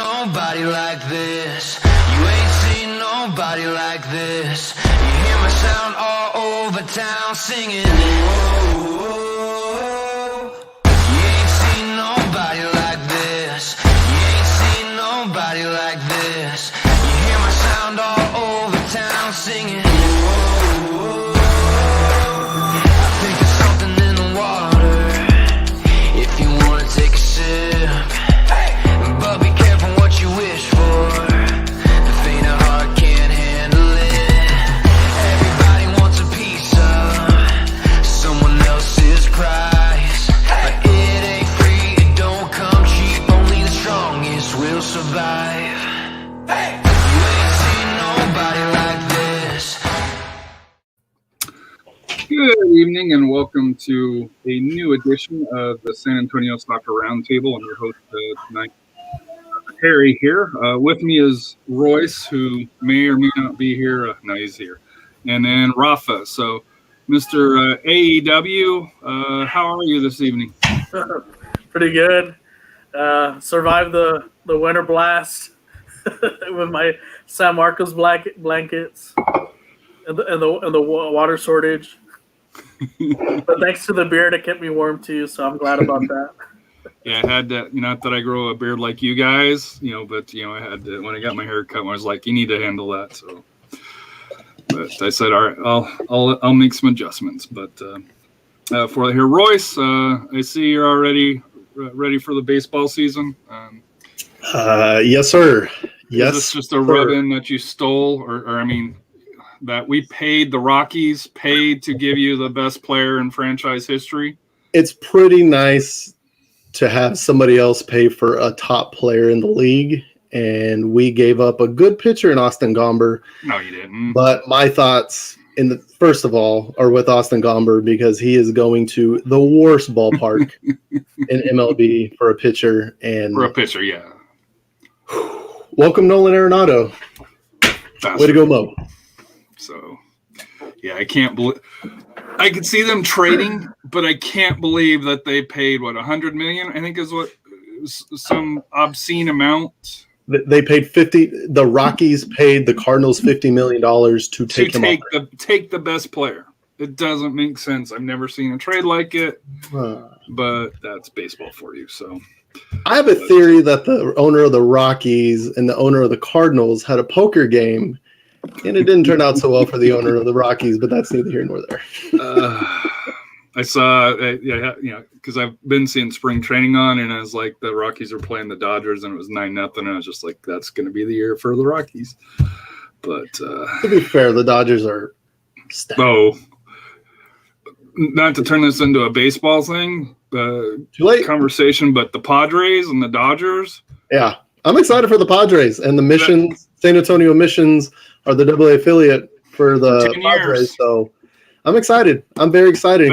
nobody like this. You ain't seen nobody like this. You hear my sound all over town singing. Whoa. You ain't seen nobody like this. You ain't seen nobody like this. You hear my sound all over town singing. Whoa. I think there's something in the water. If you wanna take a sip, but be careful what you wish for. The faint of heart can't handle it. Everybody wants a piece of someone else's prize, but it ain't free, it don't come cheap. Only the strongest will survive. You ain't seen nobody like this. Good evening and welcome to a new edition of the San Antonio Soccer Roundtable. I'm your host tonight, Harry here. With me is Royce, who may or may not be here. No, he's here. And then Rafa. So, Mr. AEW, how are you this evening? Pretty good. Survived the winter blast with my San Marcos blankets and the water shortage. But thanks to the beard, it kept me warm too, so I'm glad about that. Yeah, I had to, not that I grow a beard like you guys, but, I had to, when I got my hair cut, I was like, you need to handle that. So, but I said, all right, I'll make some adjustments. But for here, Royce, I see you're already ready for the baseball season. Yes, sir. Yes. Is this just a rub-in that you stole, or I mean, that we paid the Rockies to give you the best player in franchise history? It's pretty nice to have somebody else pay for a top player in the league, and we gave up a good pitcher in Austin Gomber. No, you didn't. But my thoughts, first of all, are with Austin Gomber because he is going to the worst ballpark in MLB for a pitcher. And for a pitcher, yeah. Welcome, Nolan Arenado. Way to go, Mo. So, yeah, I can't believe – I could see them trading, but I can't believe that they paid, $100 million, I think is what – some obscene amount. They paid $50 – the Rockies paid the Cardinals $50 million to take the best player. It doesn't make sense. I've never seen a trade like it, but that's baseball for you. So I have a theory that the owner of the Rockies and the owner of the Cardinals had a poker game, and it didn't turn out so well for the owner of the Rockies, but that's neither here nor there. I saw, because I've been seeing spring training on, and I was like, the Rockies are playing the Dodgers, and it was 9-0, and I was just like, that's going to be the year for the Rockies. But to be fair, the Dodgers are stacked. Oh, not to turn this into a baseball thing, Too late. Conversation, but the Padres and the Dodgers. Yeah, I'm excited for the Padres and the Missions. San Antonio Missions are the AA affiliate for the Padres, so I'm excited. I'm very excited.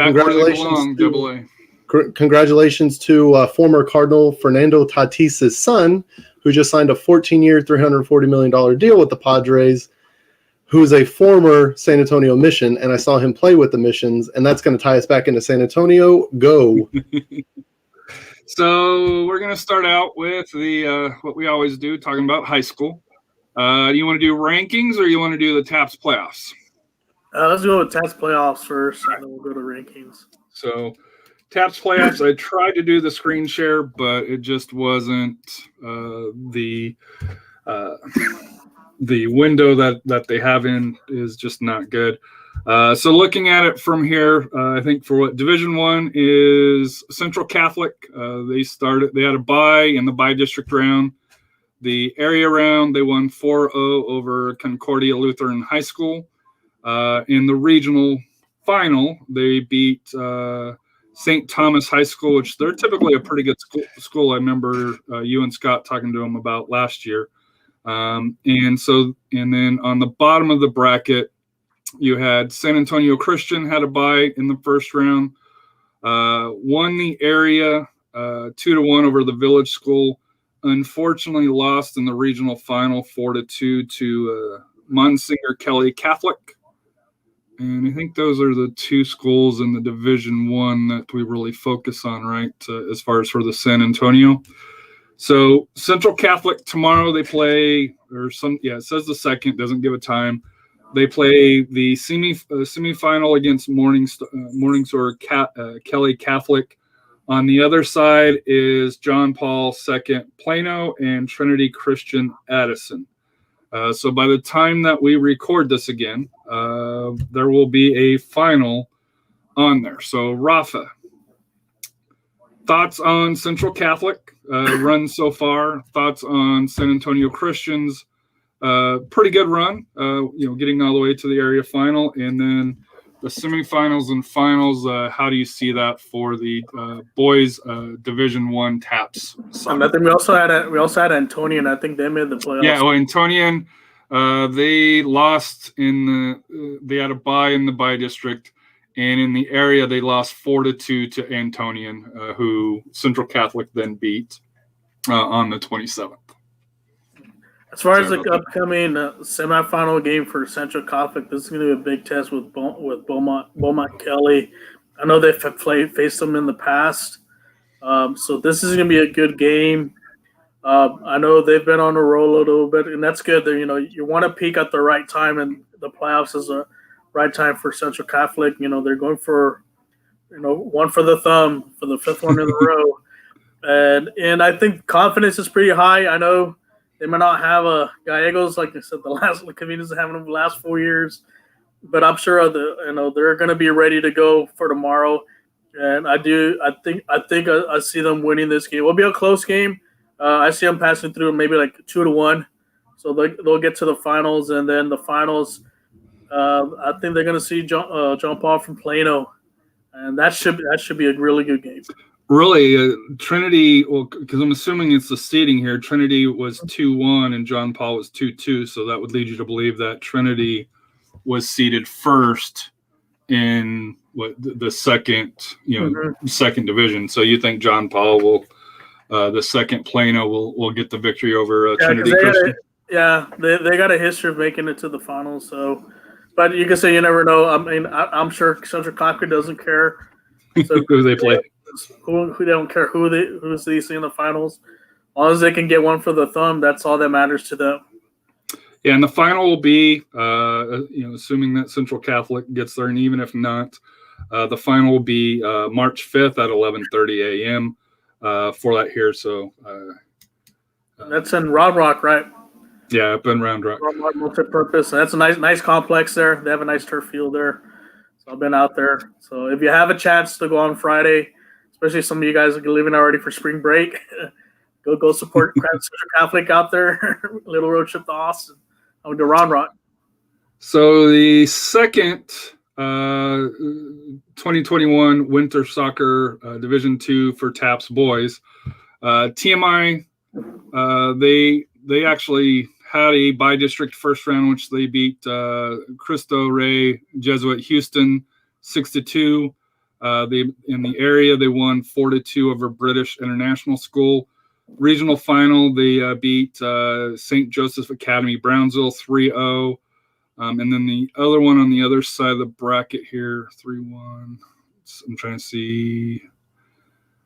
Congratulations to former Cardinal Fernando Tatis's son, who just signed a 14-year, $340 million deal with the Padres, who's a former San Antonio Mission, and I saw him play with the Missions, and that's going to tie us back into San Antonio. Go. So we're going to start out with the what we always do, talking about high school. Do you want to do rankings or you want to do the TAPS playoffs? Let's go with TAPS playoffs first, and then we'll go to rankings. So TAPS playoffs, I tried to do the screen share, but it just wasn't the window that they have in is just not good. So looking at it from here, I think for what Division I is Central Catholic. They had a bye in the bye district round. The area round, they won 4-0 over Concordia Lutheran High School. In the regional final, they beat St. Thomas High School, which they're typically a pretty good school. I remember you and Scott talking to them about last year. And then on the bottom of the bracket, you had San Antonio Christian had a bye in the first round, won the area 2-1 over the Village School. Unfortunately, lost in the regional final 4-2 to Monsignor Kelly Catholic. And I think those are the two schools in the Division I that we really focus on, right, as far as for the San Antonio. So Central Catholic tomorrow they play, it says the second, doesn't give a time. They play the semifinal against Morningstar Kelly Catholic. On the other side is John Paul II Plano and Trinity Christian Addison. So by the time that we record this again, there will be a final on there. So Rafa, thoughts on Central Catholic run so far? Thoughts on San Antonio Christians? Pretty good run, getting all the way to the area final, and then the semifinals and finals. How do you see that for the boys Division I TAPS? And I think we also had Antonian. I think they made the playoffs. Yeah, well, Antonian, they lost they had a bye in the bye district. And in the area, they lost 4-2 to Antonian, who Central Catholic then beat on the 27th. As far as the upcoming semifinal game for Central Catholic, this is going to be a big test with Beaumont Kelly. I know they've faced them in the past, so this is going to be a good game. I know they've been on a roll a little bit, and that's good. You want to peak at the right time, and the playoffs is a right time for Central Catholic. They're going for, one for the thumb for the fifth one in a row. And I think confidence is pretty high. I know they might not have a Gallegos, like I said, the convenience of having them the last 4 years, but I'm sure they're going to be ready to go for tomorrow. And I think I see them winning this game. It'll be a close game. I see them passing through maybe like 2-1. So they'll get to the finals, and then the finals, I think they're going to see John Paul from Plano, and that should be a really good game. Really, Trinity, because I'm assuming it's the seeding here. Trinity was 2-1 and John Paul was 2-2, so that would lead you to believe that Trinity was seeded first in the second, second division. So you think John Paul will, the second Plano will get the victory over Trinity Christian? They got a history of making it to the finals. So, but you can say you never know. I mean, I'm sure Central Catholic doesn't care who they play. Who they don't care who's they see in the finals. As long as they can get one for the thumb, that's all that matters to them. Yeah, and the final will be, assuming that Central Catholic gets there, and even if not, the final will be March 5th at 11:30 a.m. For that here. So that's in Round Rock, right? Yeah, up in Round Rock. Multi-purpose. That's a nice complex there. They have a nice turf field there. So I've been out there. So if you have a chance to go on Friday, especially some of you guys are leaving already for spring break, go support Central Catholic out there. Little road trip to Austin. I went to Round Rock. So the second 2021 Winter Soccer Division II for TAPS boys, TMI, they actually had a bi-district first round, which they beat Cristo Rey Jesuit Houston 6-2. In the area, they won 4-2 over British International School. Regional final, they beat St. Joseph Academy Brownsville 3-0. And then the other one on the other side of the bracket here, 3-1. I'm trying to see.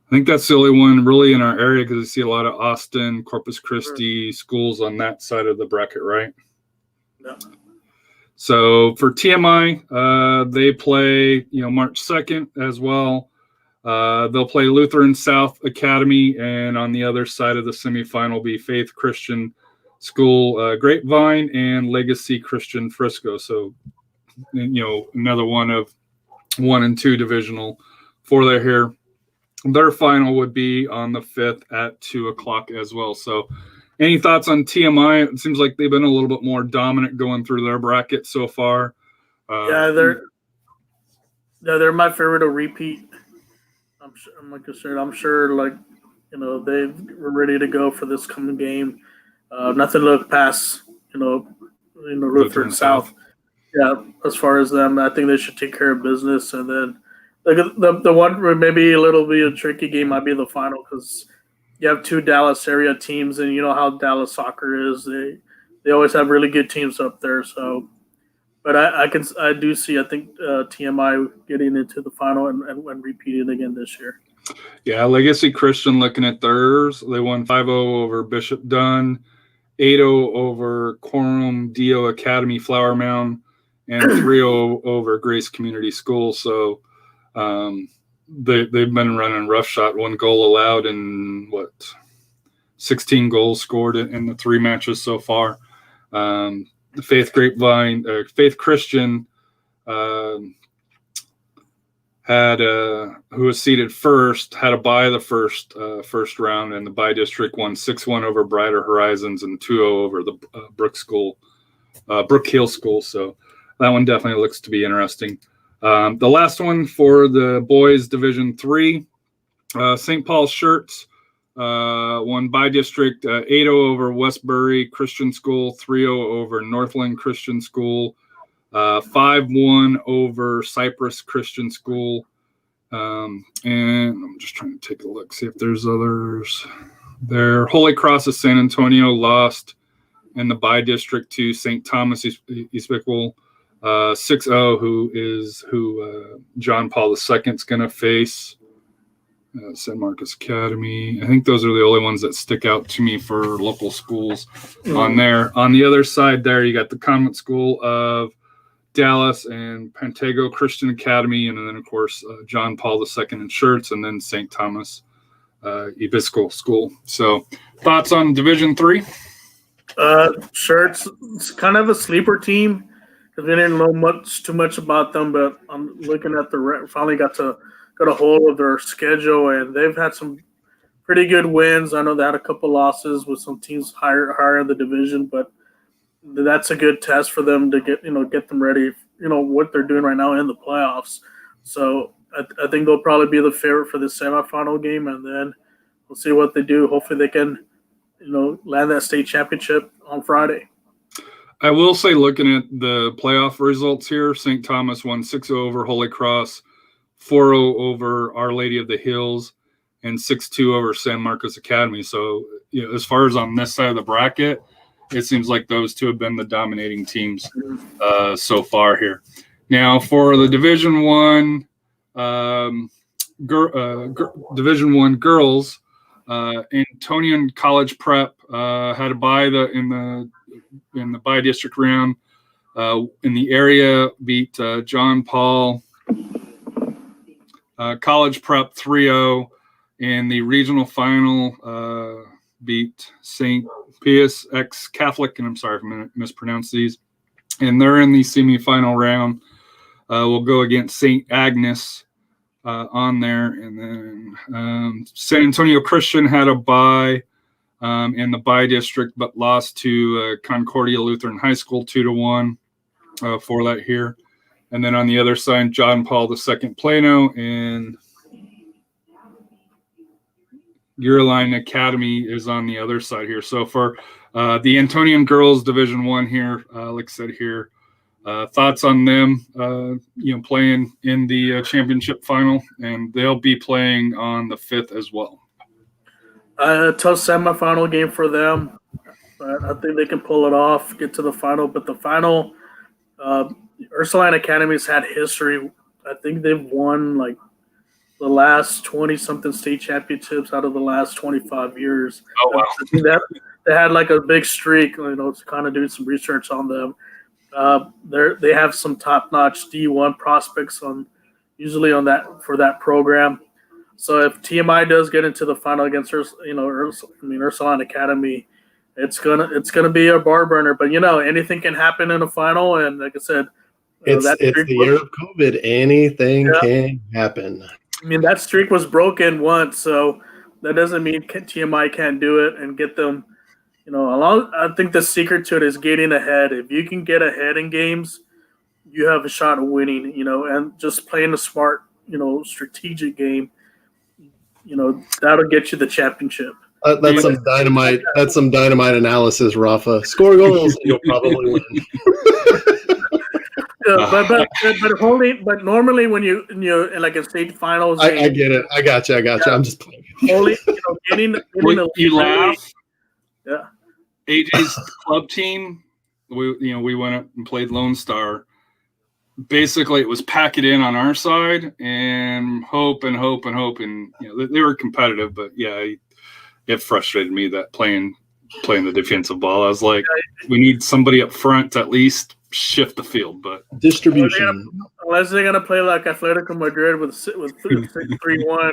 I think that's the only one really in our area because I see a lot of Austin, Corpus Christi schools on that side of the bracket, right? Yeah. So for TMI, they play, March 2nd as well. They'll play Lutheran South Academy, and on the other side of the semifinal will be Faith Christian School Grapevine and Legacy Christian Frisco. So, another one of 1 and 2 divisional for their here. Their final would be on the 5th at 2:00 as well. So, any thoughts on TMI? It seems like they've been a little bit more dominant going through their bracket so far. They're my favorite to repeat. I'm sure, they were ready to go for this coming game. Nothing to look past, Lutheran South. Yeah, as far as them, I think they should take care of business. And then the one maybe a little bit of a tricky game might be the final because you have 2 Dallas area teams, and you know how Dallas soccer is. They always have really good teams up there. So, but I think TMI getting into the final and repeating again this year. Yeah, Legacy Christian looking at theirs. They won 5-0 over Bishop Dunn, 8-0 over Quorum Dio Academy Flower Mound, and 3-0 over Grace Community School. So they've been running roughshod. 1 goal allowed and 16 goals scored in the 3 matches so far. The Faith Christian had who was seeded first, had a bye the first round, and the bye district won 6-1 over Brighter Horizons and 2-0 over the Brook Hill School. So that one definitely looks to be interesting. The last one for the boys Division 3, St. Paul's Shirts won by district 8-0 over Westbury Christian School, 3-0 over Northland Christian School, 5-1 over Cypress Christian School. And I'm just trying to take a look, see if there's others there. Holy Cross of San Antonio lost in the by district to St. Thomas Episcopal, 6-0, who John Paul II is going to face. San Marcos Academy. I think those are the only ones that stick out to me for local schools on there. On the other side there, you got the Convent School of Dallas and Pantego Christian Academy, and then, of course, John Paul II in Shirts, and then St. Thomas Episcopal School. So thoughts on Division 3? Shirts, it's kind of a sleeper team because we didn't know too much about them, but I'm looking at finally got a hold of their schedule, and they've had some pretty good wins. I know they had a couple losses with some teams higher in the division, but that's a good test for them to get them ready, what they're doing right now in the playoffs. So I think they'll probably be the favorite for the semifinal game, and then we'll see what they do. Hopefully they can, land that state championship on Friday. I will say, looking at the playoff results here, St. Thomas won 6-0 over Holy Cross, 4-0 over Our Lady of the Hills, and 6-2 over San Marcos Academy. So, as far as on this side of the bracket, it seems like those two have been the dominating teams so far here. Now, for the Division One, Division One girls, Antonian College Prep had a bye in the bye district round. In the area, beat John Paul College Prep 3-0. In the regional final, beat St. Pius ex Catholic, and I'm sorry if I mispronounced these. And they're in the semifinal round. We'll go against St. Agnes on there, and then San Antonio Christian had a bye in the bye district, but lost to Concordia Lutheran High School 2-1 for that here. And then on the other side, John Paul II Plano and Euroline Academy is on the other side here. So for the Antonian girls Division One here, like I said here, thoughts on them, playing in the championship final, and they'll be playing on the 5th as well. A tough semifinal game for them, but I think they can pull it off, get to the final. But the final, Ursuline Academy's had history. I think they've won like the last 20-something state championships out of the last 25 years. Oh, wow. I think that they had like a big streak, to kind of do some research on them. They have some top-notch D1 prospects usually on that for that program. So if TMI does get into the final against Ursuline Academy, it's gonna be a bar burner. But anything can happen in a final, and like I said, it's the year of COVID. Anything can happen. I mean, that streak was broken once, so that doesn't mean TMI can't do it and get them. I think the secret to it is getting ahead. If you can get ahead in games, you have a shot of winning. And just playing a smart, strategic game. That'll get you the championship. That's some dynamite. That's some dynamite analysis, Rafa. Score goals, and you'll probably win. But normally when you like in state finals, I get it. I got you. I'm just playing. Only getting you laugh. Yeah. AJ's club team, we went up and played Lone Star. basically it was pack it in on our side and hope. And they were competitive, but yeah, it frustrated me that playing the defensive ball. I was like, we need somebody up front to at least shift the field, but distribution. Unless they're gonna play like Atletico Madrid with 3-1.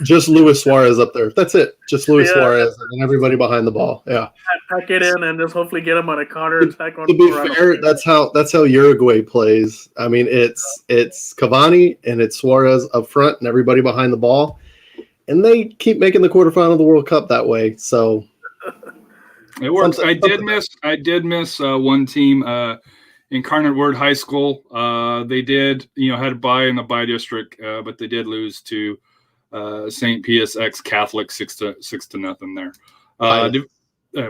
Just Luis Suarez up there. That's it. Just Luis Suarez and everybody behind the ball. Yeah. Pack it in and just hopefully get them on a counter attack. To be fair, that's how Uruguay plays. I mean, it's Cavani and it's Suarez up front and everybody behind the ball, and they keep making the quarterfinal of the World Cup that way. So it works. I did miss one team. Incarnate Word High School, they did, had a bye in the bye district, but they did lose to St. Pius ex Catholic 6-0 there.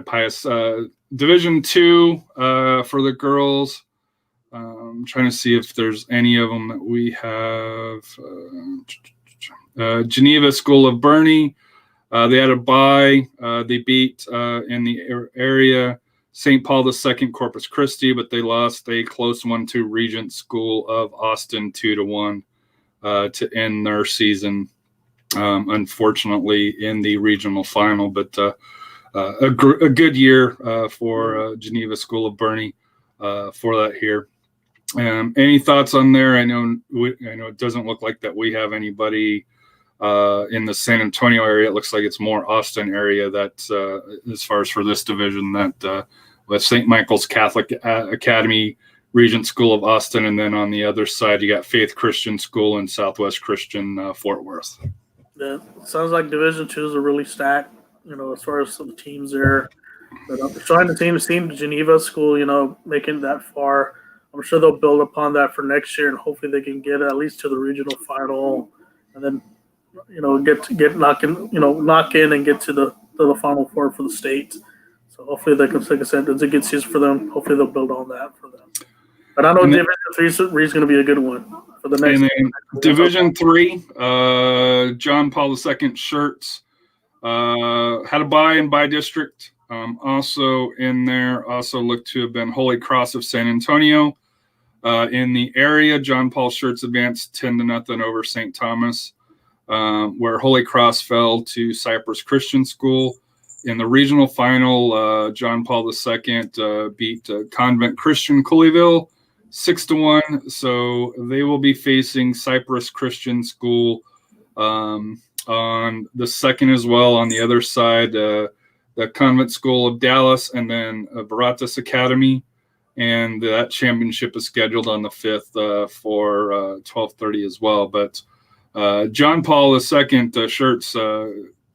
Pius. Division 2 for the girls. I'm trying to see if there's any of them that we have. Geneva School of Bernie. They had a bye. They beat in the area St. Paul II Corpus Christi, but they lost a close one to Regent School of Austin 2-1 to end their season, unfortunately, in the regional final. But a good year for Geneva School of Bernie for that here. Any thoughts on there? I know it doesn't look like that we have anybody in the San Antonio area. It looks like it's more Austin area that as far as for this division that with St. Michael's Catholic Academy, Regent School of Austin, and then on the other side you got Faith Christian School and Southwest Christian Fort Worth. Yeah, sounds like Division 2 is a really stacked, as far as some teams there. But I'm trying to see Geneva School, making that far. I'm sure they'll build upon that for next year, and hopefully they can get at least to the regional final, and then knock in and get to the Final Four for the state. So hopefully they can, like I said, it's a good season for them. Hopefully they'll build on that for them. But I know Division 3 is going to be a good one for the next. And then Division 3, John Paul II Shirts had a bye district. Also in there, also looked to have been Holy Cross of San Antonio. In the area, John Paul Shirts advanced 10-0 over St. Thomas. Where Holy Cross fell to Cypress Christian School. In the regional final, John Paul II beat Convent Christian Cooleyville 6-1. So they will be facing Cypress Christian School on the second as well. On the other side, the Convent School of Dallas, and then Veritas Academy. And that championship is scheduled on the 5th for 12:30 as well. But John Paul II Shirts,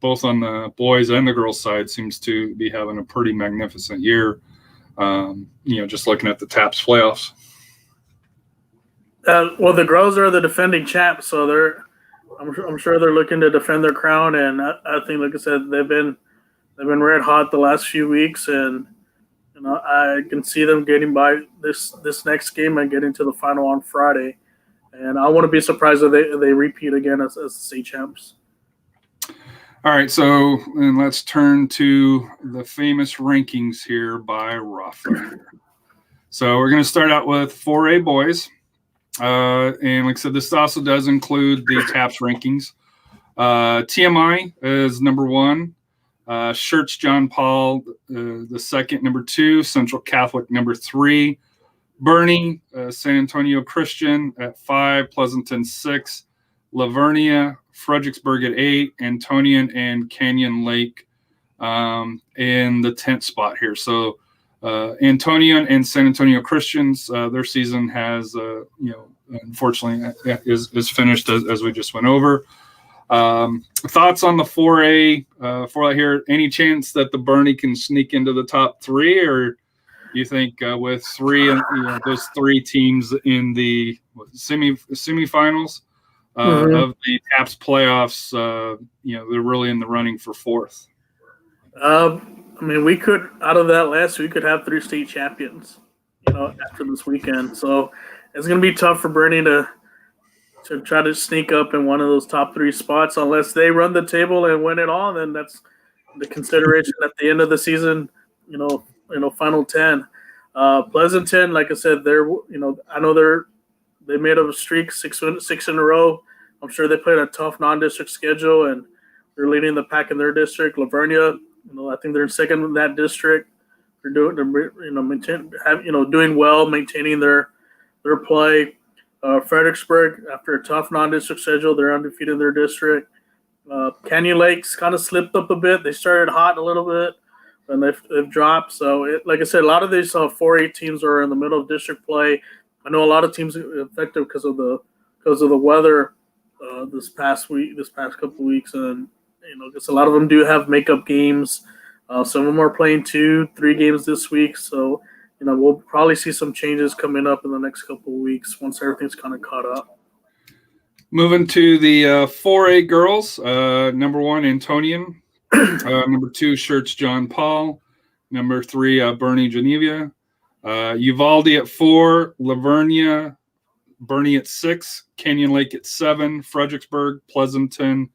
both on the boys and the girls side, seems to be having a pretty magnificent year. Just looking at the TAPS playoffs. Well, the girls are the defending champs, so I'm sure they're looking to defend their crown. And I think, like I said, they've been red hot the last few weeks, and I can see them getting by this next game and getting to the final on Friday. And I wouldn't be surprised if they repeat again as the state champs. All right, so then let's turn to the famous rankings here by Rafa. So we're going to start out with 4A boys. And like I said, this also does include the TAPS rankings. TMI is number 1. Shirts John Paul, the second, number 2. Central Catholic, number 3. Bernie, San Antonio Christian at 5, Pleasanton 6, Lavernia, Fredericksburg at 8, Antonian and Canyon Lake in the 10th spot here. So Antonian and San Antonio Christians, their season has, unfortunately is finished as we just went over. Thoughts on the 4A for here? Any chance that the Bernie can sneak into the top 3, or you think with those 3 teams in the semifinals of the TAPS playoffs, they're really in the running for 4th? We could, out of that list, we could have 3 state champions, after this weekend. So it's going to be tough for Bernie to try to sneak up in one of those top 3 spots unless they run the table and win it all. Then that's the consideration at the end of the season, final 10. Pleasanton, like I said, I know they made a streak, six in a row. I'm sure they played a tough non-district schedule, and they're leading the pack in their district. Lavernia, I think they're second in that district. They're doing well, maintaining their play. Fredericksburg, after a tough non-district schedule, they're undefeated in their district. Canyon Lakes kind of slipped up a bit. They started hot a little bit, and they've dropped. So, like I said, a lot of these 4A teams are in the middle of district play. I know a lot of teams are affected because of the weather this past couple of weeks, and because a lot of them do have makeup games. Some of them are playing 2-3 games this week. So, we'll probably see some changes coming up in the next couple of weeks once everything's kind of caught up. Moving to the 4A girls, number 1, Antonian. Number 2, Shirts John Paul. Number 3, Bernie Geneva. Uvalde at 4, Lavernia, Bernie at 6, Canyon Lake at 7, Fredericksburg, Pleasanton,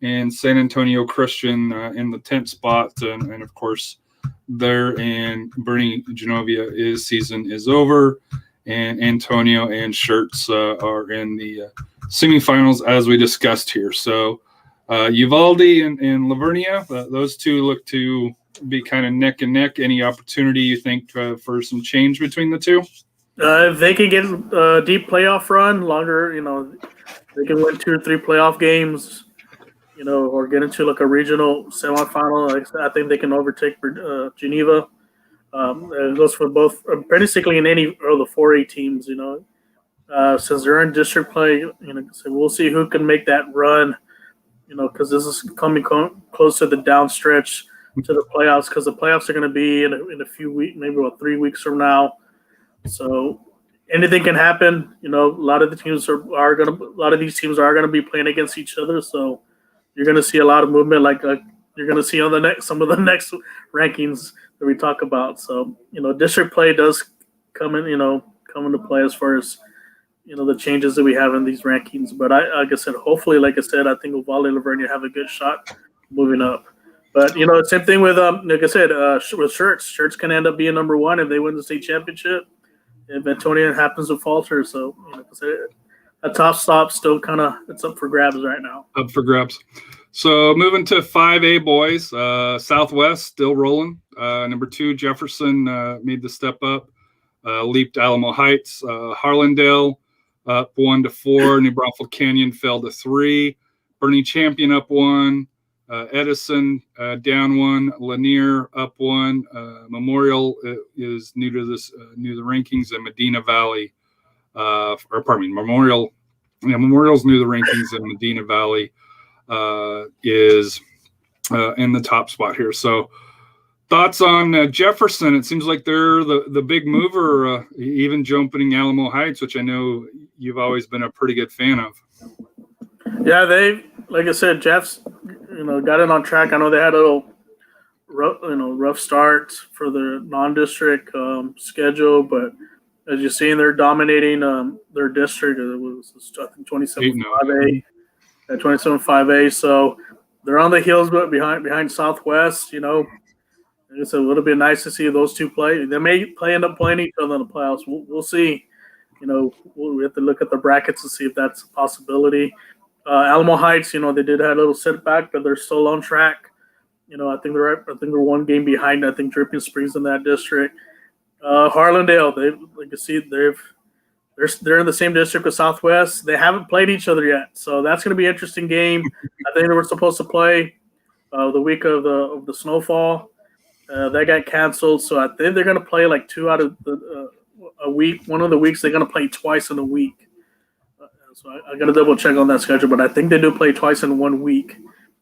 and San Antonio Christian in the 10th spot. And of course, there in Bernie Genovia season is over, and Antonio and Shirts are in the semifinals as we discussed here. So Uvalde and Lavernia, those two look to be kind of neck and neck. Any opportunity you think for some change between the two? If they can get a deep playoff run, longer, they can win 2 or 3 playoff games, or get into like a regional semifinal. I think they can overtake Geneva. It goes for both, basically in any of the 4A teams, since they're in district play, so we'll see who can make that run, because this is coming close to the down stretch to the playoffs, because the playoffs are going to be in a few weeks, maybe about 3 weeks from now. So anything can happen. A lot of the teams a lot of these teams are going to be playing against each other. So you're going to see a lot of movement, like you're going to see on some of the next rankings that we talk about. So district play does come into play as far as the changes that we have in these rankings. But like I said, hopefully, I think Uvalde and Lavernia have a good shot moving up. But same thing with like I said, with Shirts. Shirts can end up being number 1 if they win the state championship. If Antonia happens to falter, so a top stop still kind of it's up for grabs right now. Up for grabs. So moving to 5A boys, Southwest still rolling. Number 2, Jefferson made the step up, leaped Alamo Heights. Harlandale up 1-4. New Braunfels Canyon fell to 3. Bernie Champion up 1. Edison down 1. Lanier up 1. Memorial is new to the rankings, and Medina Valley, Memorial's new to the rankings, and Medina Valley is in the top spot here. So thoughts on Jefferson? It seems like they're the big mover, even jumping Alamo Heights, which I know you've always been a pretty good fan of. Yeah, like I said, Jeff's got it on track. I know they had a little rough start for the non-district schedule, but as you're seeing, they're dominating their district. It was, I think, 27-5A. 27-5A. So they're on the heels, but behind Southwest. It's a little bit nice to see those two play. They may end up playing each other in the playoffs. We'll see. We have to look at the brackets to see if that's a possibility. Alamo Heights, they did have a little setback, but they're still on track. I think they're 1 game behind. I think Dripping Springs in that district. Harlandale, they're in the same district with Southwest. They haven't played each other yet, so that's going to be an interesting game. I think they were supposed to play the week of the snowfall. That got canceled, so I think they're going to play like 2 out of a week. One of the weeks they're going to play twice in a week. So I got to double check on that schedule, but I think they do play twice in 1 week.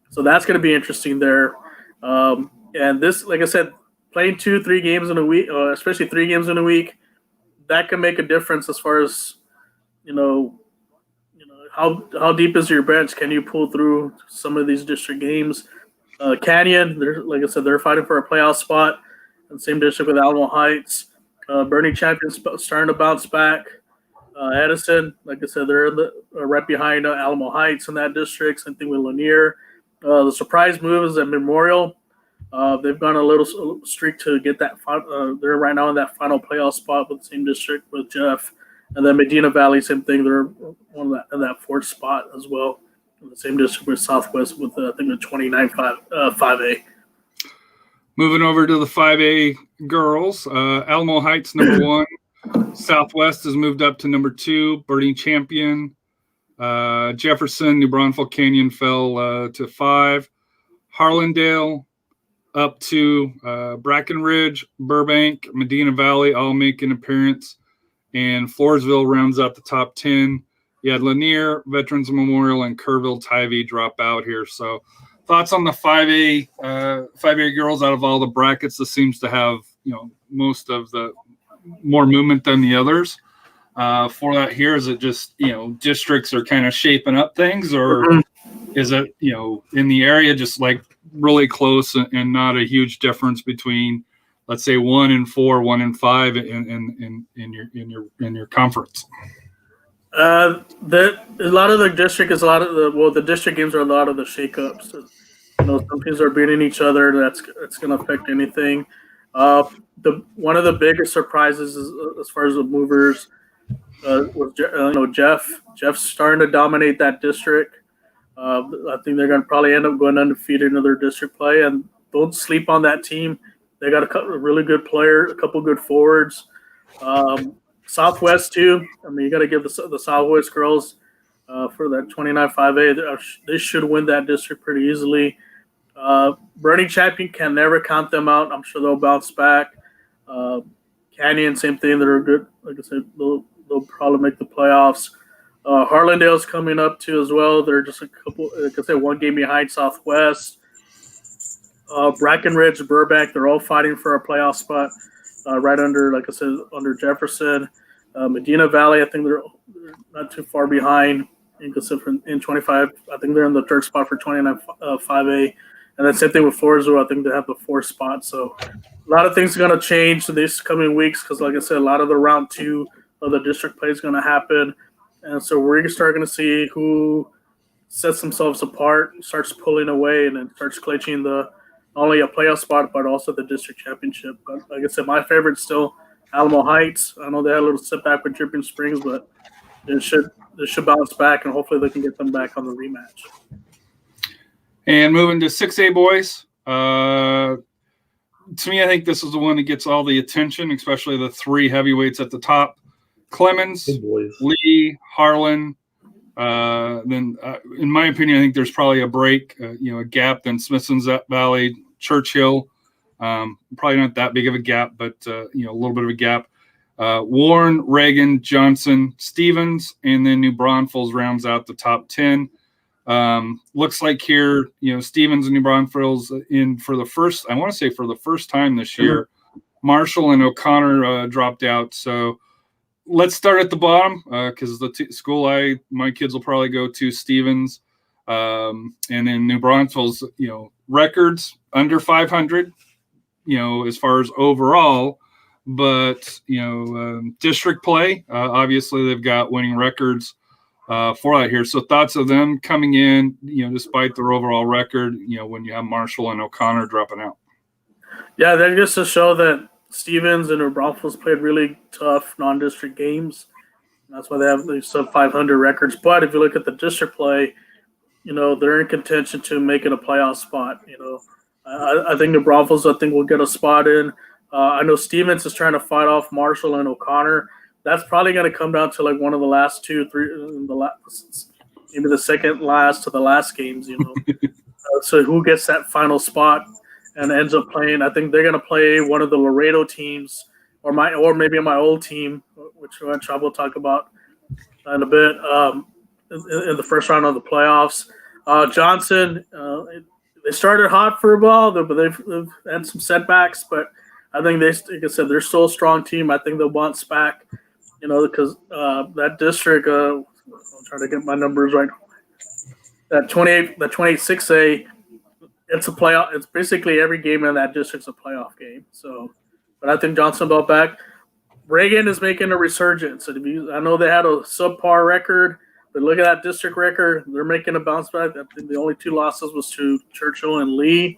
So that's going to be interesting there. And this, like I said, playing 2-3 games in a week, especially 3 games in a week, that can make a difference as far as, how deep is your bench? Can you pull through some of these district games? Canyon, like I said, they're fighting for a playoff spot in the same district with Alamo Heights. Bernie Champion starting to bounce back. Edison, like I said, they're right behind Alamo Heights in that district. Same thing with Lanier. The surprise move is at Memorial. They've gone a little streak to get that. They're right now in that final playoff spot with the same district with Jeff And then Medina Valley, same thing. They're one of in that fourth spot as well. In the same district with Southwest with, I think, the 5A. Moving over to the 5A girls, Alamo Heights, number 1. Southwest has moved up to number 2, Birding Champion. Jefferson, New Braunfels Canyon fell to 5. Harlandale up to Brackenridge, Burbank, Medina Valley all make an appearance. And Floresville rounds out the top 10. You had Lanier, Veterans Memorial, and Kerrville Tivy drop out here. So thoughts on the 5A girls out of all the brackets? This seems to have, most of the more movement than the others. For that here, is it just, districts are kind of shaping up things, or is it, in the area just like really close and not a huge difference between, let's say, 1 and 4, 1 and 5 in your conference? A lot of the district is the district games are a lot of the shakeups. Some teams are beating each other. That's going to affect anything. One of the biggest surprises is, as far as the movers, was Jeff's starting to dominate that district. I think they're going to probably end up going undefeated in their district play, and don't sleep on that team. They got a really good player, a couple good forwards. Southwest too. I mean, you got to give the Southwest girls for that 29-5A. They should win that district pretty easily. Birding Champion can never count them out. I'm sure they'll bounce back. Canyon, same thing. They're good. Like I said, they'll probably make the playoffs. Harlandale's coming up too as well. They're just a couple. Like I said, one game behind Southwest. Brackenridge, Burbank, they're all fighting for a playoff spot. Right under, like I said, under Jefferson. Medina Valley, I think they're not too far behind. In 25, I think they're in the third spot for 29-5A. And then same thing with Floresville. I think they have the 4th spot. So a lot of things are going to change these coming weeks because, like I said, a lot of the round 2 of the district play is going to happen. And so we're going to start going to see who sets themselves apart, starts pulling away, and then starts clinching not only a playoff spot, but also the district championship. But like I said, my favorite's still Alamo Heights. I know they had a little setback with Dripping Springs, but they should bounce back, and hopefully they can get them back on the rematch. And moving to 6A boys. To me, I think this is the one that gets all the attention, especially the 3 heavyweights at the top. Clemens, Lee, Harlan. Then, in my opinion, I think there's probably a break, a gap. Then Swinson Valley, Churchill. Probably not that big of a gap, but, a little bit of a gap. Warren, Reagan, Johnson, Stevens, and then New Braunfels rounds out the top 10. Looks like here, Stevens and New Braunfels in for the first time this year. Marshall and O'Connor dropped out. So let's start at the bottom because the school my kids will probably go to, Stevens, and then New Braunfels. Records under 500. As far as overall. But, district play, obviously they've got winning records for that here. So thoughts of them coming in, despite their overall record, when you have Marshall and O'Connor dropping out. Yeah, that just to show that Stevens and New Braunfels played really tough non-district games. That's why they have these sub-500 records. But if you look at the district play, they're in contention to making a playoff spot. I think New Braunfels, will get a spot in. I know Stevens is trying to fight off Marshall and O'Connor. That's probably going to come down to like one of the last 2, 3, maybe the second last to the last games. So who gets that final spot and ends up playing? I think they're going to play one of the Laredo teams, or maybe my old team, which I will talk about in a bit. In the first round of the playoffs, Johnson. They started hot for a while, but they've had some setbacks, but I think like I said, they're still a strong team. I think they'll bounce back, because that district, I'm trying to get my numbers right. That 28-6A, it's a playoff. It's basically every game in that district's a playoff game. So, but I think Johnson will back. Reagan is making a resurgence. I know they had a subpar record, but look at that district record. They're making a bounce back. I think the only 2 losses was to Churchill and Lee.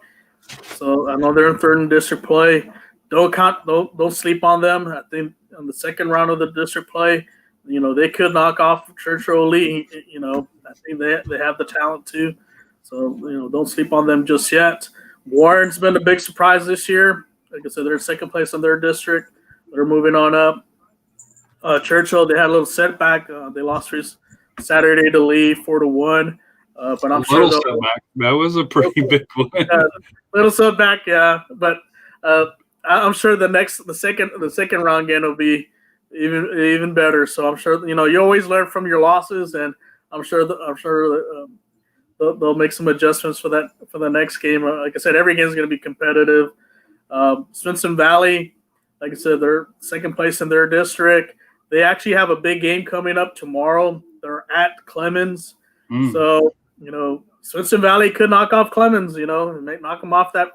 So I know they're in 3rd in district play. Don't sleep on them. I think in the second round of the district play, they could knock off Churchill Lee. I think they have the talent too. So, don't sleep on them just yet. Warren's been a big surprise this year. Like I said, they're in second place in their district. They're moving on up. Churchill, they had a little setback. They lost Saturday to Lee 4-1. But I'm sure setback. That was a pretty big one. Little setback, yeah. But I'm sure the second round game will be even better. So I'm sure you always learn from your losses, and I'm sure they'll make some adjustments for the next game. Like I said, every game is going to be competitive. Swinson Valley, like I said, they're second place in their district. They actually have a big game coming up tomorrow. They're at Clemens. So, Swinson Valley could knock off Clemens, knock them off that,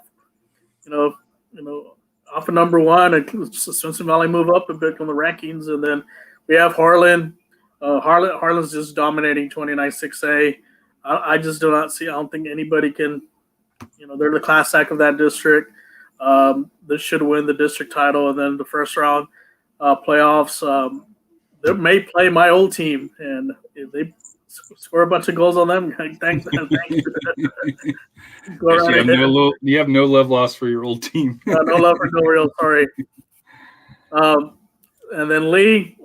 off of number one, and Swinson Valley move up a bit on the rankings. And then we have Harlan. Harlan's just dominating 29-6A. I just do not see. I don't think anybody can. They're the class act of that district. They should win the district title, and then the first round playoffs. They may play my old team, and if they score a bunch of goals on them, thanks. You have no love lost for your old team. No love for Del sorry. And then Lee,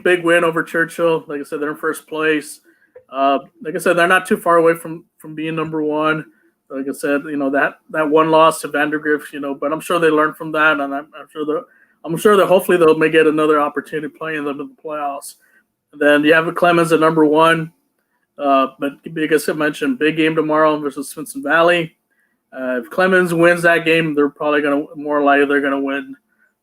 big win over Churchill. Like I said, they're in first place. Like I said, they're not too far away from being number one. Like I said, that one loss to Vandergrift, but I'm sure they learned from that, and I'm sure that hopefully they may get another opportunity playing them in the playoffs. And then you have Clemens at number one. But like I mentioned, big game tomorrow versus Swinson Valley. If Clemens wins that game, they're probably more likely they're going to win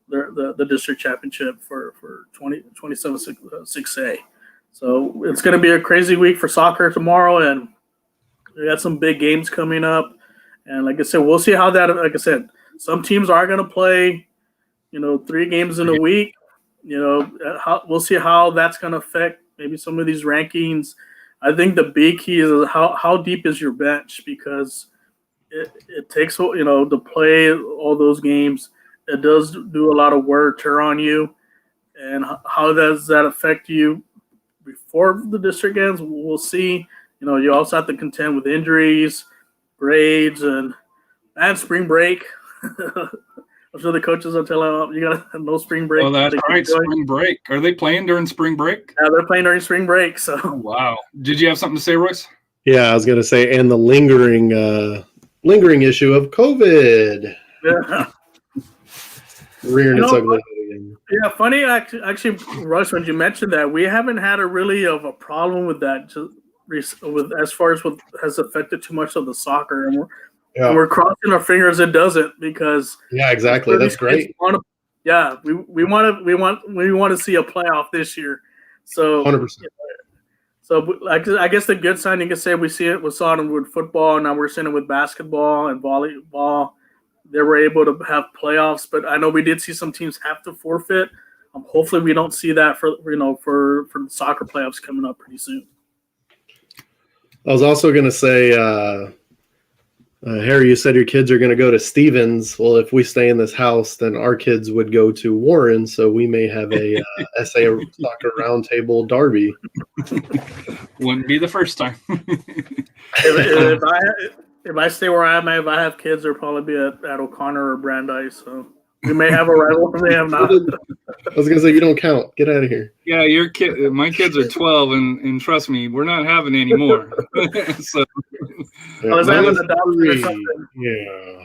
the district championship for 27-6A. So it's going to be a crazy week for soccer tomorrow, and we got some big games coming up. And like I said, we'll see how that. Like I said, some teams are going to play, 3 games in a week. We'll see how that's going to affect maybe some of these rankings. I think the big key is how deep is your bench, because it takes to play all those games. It does do a lot of wear and tear on you, and how does that affect you before the district ends? We'll see. You also have to contend with injuries, grades, and spring break. I'm sure the coaches will tell them you got no spring break. Oh, that's right, spring break. Are they playing during spring break? Yeah, they're playing during spring break. So wow. Did you have something to say, Royce? Yeah, I was going to say, and the lingering issue of COVID. Yeah. Rearing its ugly head again. Yeah, funny. Actually, Russ, when you mentioned that, we haven't had a problem with that. As far as what has affected too much of the soccer, and we're crossing our fingers it doesn't, because exactly, that's great. We want to see a playoff this year. So 100%. So I guess the good sign you can say we saw it with football, now we're seeing it with basketball and volleyball. They were able to have playoffs, but I know we did see some teams have to forfeit. Hopefully, we don't see that for the soccer playoffs coming up pretty soon. I was also going to say, Harry, you said your kids are going to go to Stevens. Well, if we stay in this house, then our kids would go to Warren, so we may have a SA soccer roundtable derby. Wouldn't be the first time. If I stay where I am, if I have kids, they'll probably be at O'Connor or Brandeis. So we may have a rival. We may have not. I was gonna say you don't count. Get out of here. Yeah, my kids are 12, and trust me, we're not having any more. So I was having an adoption or something. Yeah.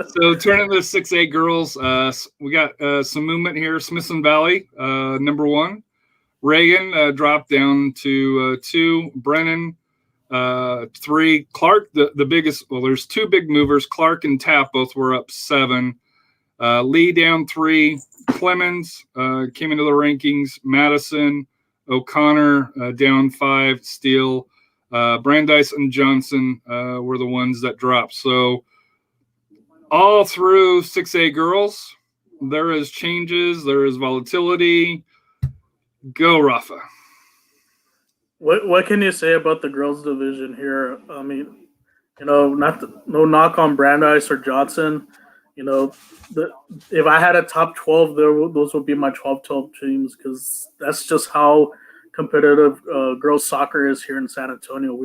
So turning to the 6A girls, we got some movement here. Smithson Valley, number 1. Reagan dropped down to 2. Brennan, 3. Clark, the biggest. Well, there's 2 big movers. Clark and Tapp both were up 7. Lee down 3. Clemens came into the rankings. Madison, O'Connor down 5. Steele, Brandeis, and Johnson were the ones that dropped. So all through 6A girls, there is changes. There is volatility. Go, Rafa. What can you say about the girls' division here? I mean, no knock on Brandeis or Johnson. if I had a top 12, those would be my 12 teams because that's just how competitive girls soccer is here in San Antonio.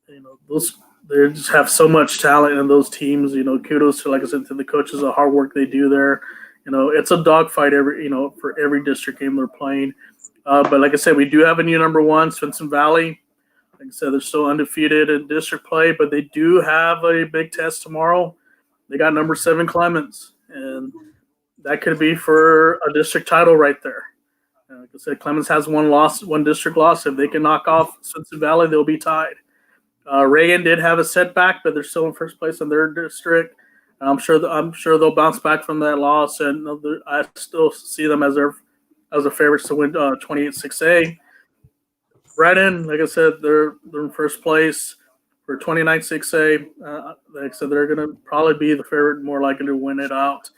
They just have so much talent in those teams. Kudos to, like I said, to the coaches, the hard work they do there. It's a dogfight for every district game they're playing. But like I said, we do have a new number one, Swinson Valley. Like I said, they're still undefeated in district play, but they do have a big test tomorrow. They got number 7 Clemens, and that could be for a district title right there. Like I said, Clemens has one district loss. If they can knock off Swinson Valley, they'll be tied. Reagan did have a setback, but they're still in first place in their district. I'm sure they'll bounce back from that loss, and I still see them as the favorites to win 28-6A. Brennan, like I said, they're in first place for 29-6A. Like I said, they're going to probably be the favorite, more likely to win it out.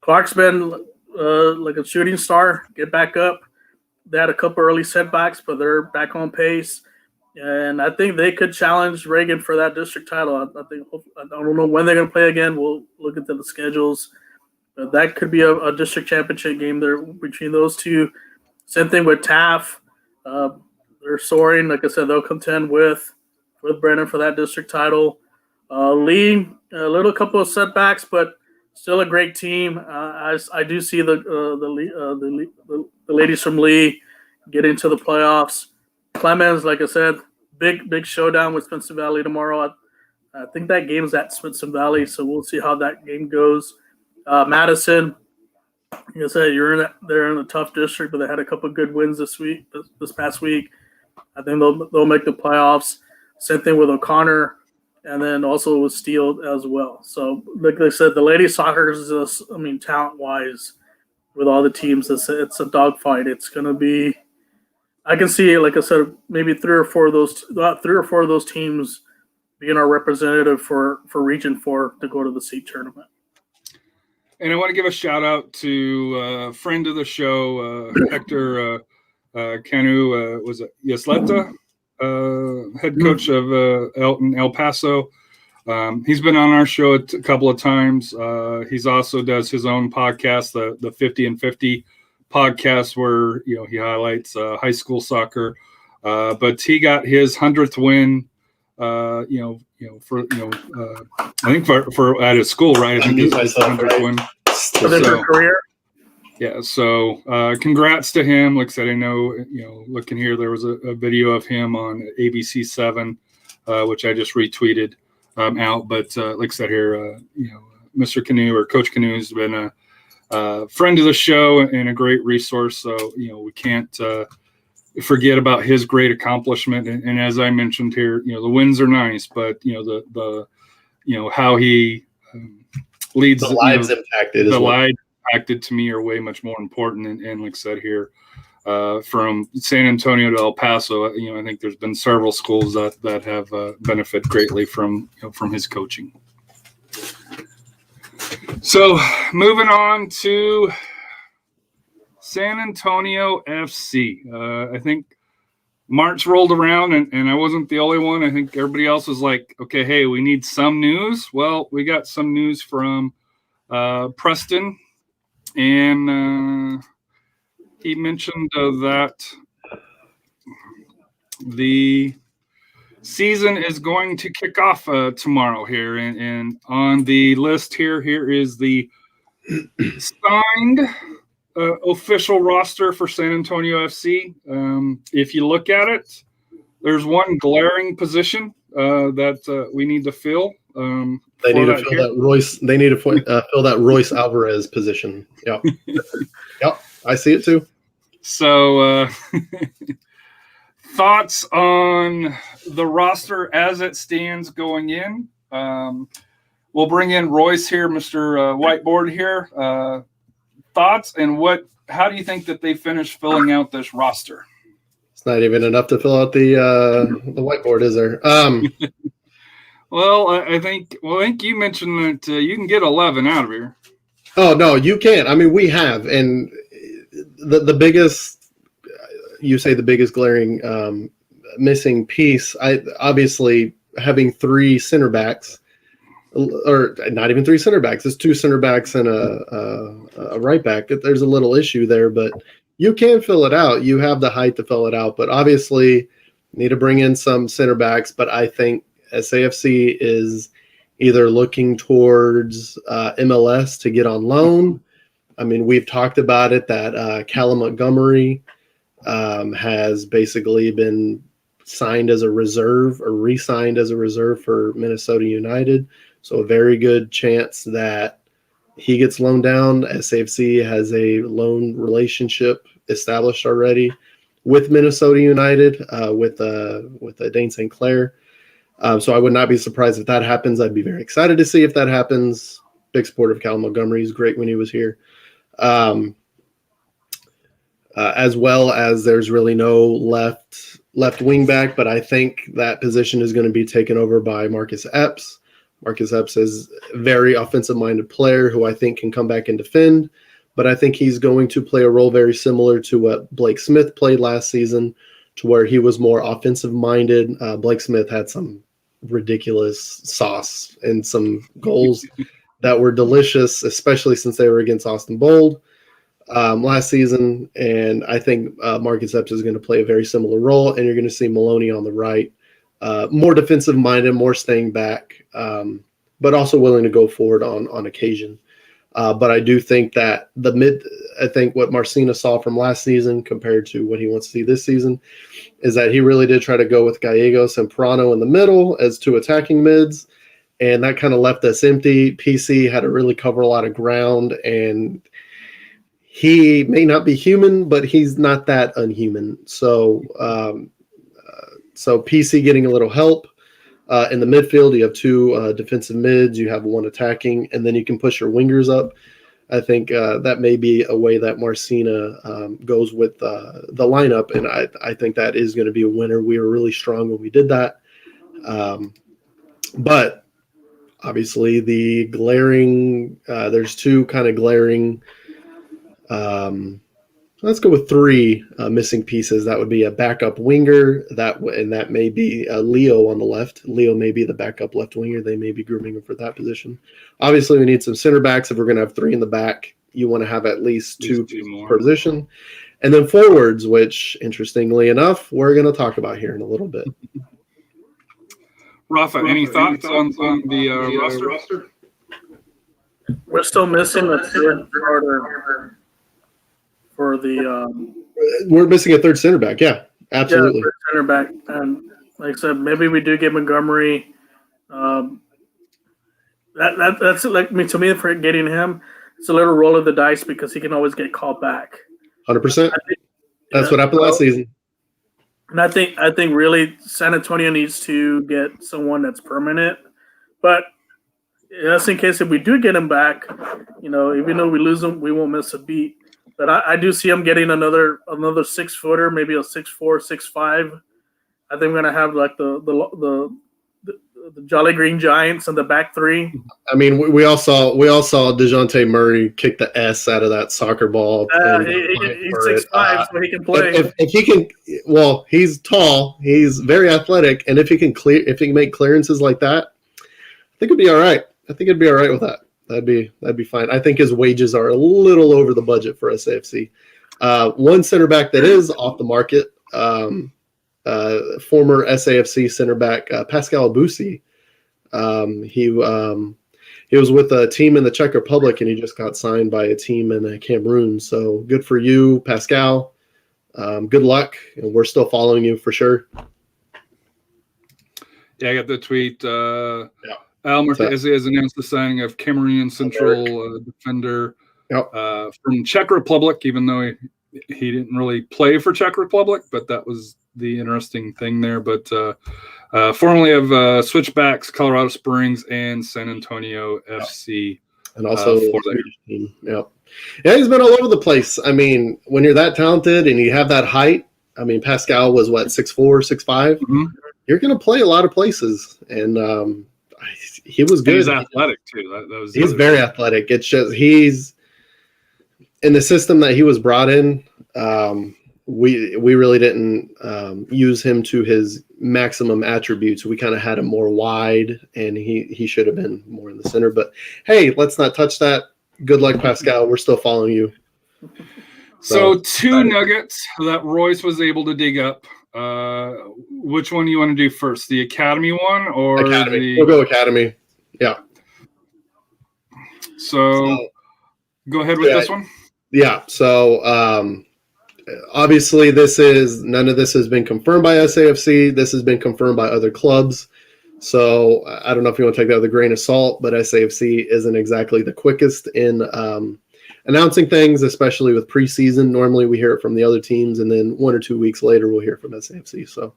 Clark's been like a shooting star, get back up. They had a couple early setbacks, but they're back on pace. And I think they could challenge Reagan for that district title. I don't know when they're going to play again. We'll look into the schedules. But that could be a district championship game there between those two. Same thing with Taft. They're soaring. Like I said, they'll contend with Brennan for that district title. Lee, a couple of setbacks, but still a great team. I do see the ladies from Lee getting to the playoffs. Clemens, like I said, big showdown with Swinson Valley tomorrow. I think that game's at Swinson Valley, so we'll see how that game goes. Madison, like I said, they're in a tough district, but they had a couple of good wins this past week. I think they'll make the playoffs. Same thing with O'Connor, and then also with Steele as well. So, like I said, the ladies soccer is just, talent-wise, with all the teams, it's a dogfight. It's going to be. I can see, like I said, maybe three or four of those teams being our representative for Region 4 to go to the seed tournament. And I want to give a shout out to a friend of the show, Hector Canu, was it Yasleta, head coach of El Paso. He's been on our show a couple of times. He's also does his own podcast, the 50 and 50 podcast, where he highlights high school soccer. But he got his 100th win. I think for at his school, right? I think his 100th win. So, career. Yeah. So congrats to him. Like I said, I know looking here, there was a video of him on ABC 7, which I just retweeted out. But like I said here, Mr. Canoe or Coach Canoe has been a friend of the show and a great resource. So we can't forget about his great accomplishment. And as I mentioned here, the wins are nice, but the how he leads the lives impacted. The lives impacted to me are way much more important. And like I said here, from San Antonio to El Paso, I think there's been several schools that have benefited greatly from his coaching. So moving on to San Antonio FC. I think March rolled around and I wasn't the only one. I think everybody else was like, okay, hey, we need some news. Well, we got some news from Preston, and he mentioned that the season is going to kick off tomorrow here. And on the list here is the signed official roster for San Antonio FC. If you look at it, there's one glaring position that we need to fill. They need to fill that Royce. They need to fill that Royce Alvarez position. Yep. Yep. I see it too. So, thoughts on the roster as it stands going in? We'll bring in Royce here, Mr. Whiteboard here. Thoughts and how do you think that they finished filling out this roster? It's not even enough to fill out the whiteboard, is there? Well, I think you mentioned that you can get 11 out of here. Oh no, you can't. I mean, we have, and the biggest, you say the biggest glaring missing piece. Obviously having 3 center backs or not even 3 center backs. It's 2 center backs and a right back. There's a little issue there, but you can fill it out. You have the height to fill it out, but obviously need to bring in some center backs. But I think SAFC is either looking towards MLS to get on loan. I mean, we've talked about it that Callum Montgomery has basically been signed as a reserve or re-signed as a reserve for Minnesota United. So a very good chance that he gets loaned down. SAFC has a loan relationship established already with Minnesota United, with Dane St. Clair. So I would not be surprised if that happens. I'd be very excited to see if that happens. Big supporter of Callum Montgomery. He's great when he was here. As well as there's really no left wing back, but I think that position is going to be taken over by Marcus Epps. Marcus Epps is a very offensive-minded player who I think can come back and defend, but I think he's going to play a role very similar to what Blake Smith played last season, to where he was more offensive-minded. Blake Smith had some ridiculous sauce and some goals that were delicious, especially since they were against Austin Bold last season. And I think Marcus Epps is going to play a very similar role, and you're going to see Maloney on the right, more defensive-minded, more staying back, but also willing to go forward on occasion. But I do think that I think what Marcina saw from last season compared to what he wants to see this season is that he really did try to go with Gallegos and Pirano in the middle as 2 attacking mids, and that kind of left us empty. PC had to really cover a lot of ground, and he may not be human, but he's not that unhuman. So PC getting a little help. In the midfield, you have 2 defensive mids, you have 1 attacking, and then you can push your wingers up. I think that may be a way that Marcina goes with the lineup, and I think that is going to be a winner. We were really strong when we did that. But obviously the glaring, there's 2 kind of glaring, let's go with 3 missing pieces. That would be a backup winger, and that may be Leo on the left. Leo may be the backup left winger. They may be grooming him for that position. Obviously, we need some center backs. If we're going to have 3 in the back, you want to have at least 2 per position. And then forwards, which, interestingly enough, we're going to talk about here in a little bit. Rafa, any thoughts on the roster? We're still missing a third starter for the we're missing a 3rd center back. Yeah, absolutely. Yeah, center back. And like I said, maybe we do get Montgomery. That's like, I mean, to me, for getting him, it's a little roll of the dice because he can always get called back. 100%. That's what happened last season. And I think really San Antonio needs to get someone that's permanent. But just in case if we do get him back, even though we lose him, we won't miss a beat. But I do see him getting another 6-footer, maybe a 6'4", 6'5". I think we're gonna have like the Jolly Green Giants in the back 3. I mean, we all saw DeJounte Murray kick the S out of that soccer ball. He's 6'5", so he can play. If he can, well, he's tall, he's very athletic, and if he can make clearances like that, I think it'd be all right. I think it'd be all right with that. That'd be fine. I think his wages are a little over the budget for SAFC. One center back that is off the market, former SAFC center back Pascal Abusi. He was with a team in the Czech Republic, and he just got signed by a team in Cameroon. So good for you, Pascal. Good luck, and we're still following you for sure. Yeah, I got the tweet. Al Marquez has announced the signing of Cameroonian central defender from Czech Republic, even though he didn't really play for Czech Republic, but that was the interesting thing there. But formerly of Switchbacks, Colorado Springs, and San Antonio FC. And also for that team. Yeah, he's been all over the place. I mean, when you're that talented and you have that height, I mean, Pascal was, 6'4", 6'5"? Mm-hmm. You're going to play a lot of places. And he was good. He's athletic too. He's very athletic. It's just he's in the system that he was brought in. we really didn't use him to his maximum attributes. We kind of had him more wide, and he should have been more in the center. But hey, let's not touch that. Good luck, Pascal. We're still following you. So two nuggets that Royce was able to dig up. Which one do you want to do first? The Academy one or Academy? We'll go Academy. Yeah. So go ahead with this one. Yeah. So obviously none of this has been confirmed by SAFC. This has been confirmed by other clubs. So I don't know if you want to take that with a grain of salt, but SAFC isn't exactly the quickest in announcing things, especially with preseason. Normally we hear it from the other teams, and then 1 or 2 weeks later we'll hear from SAFC. So,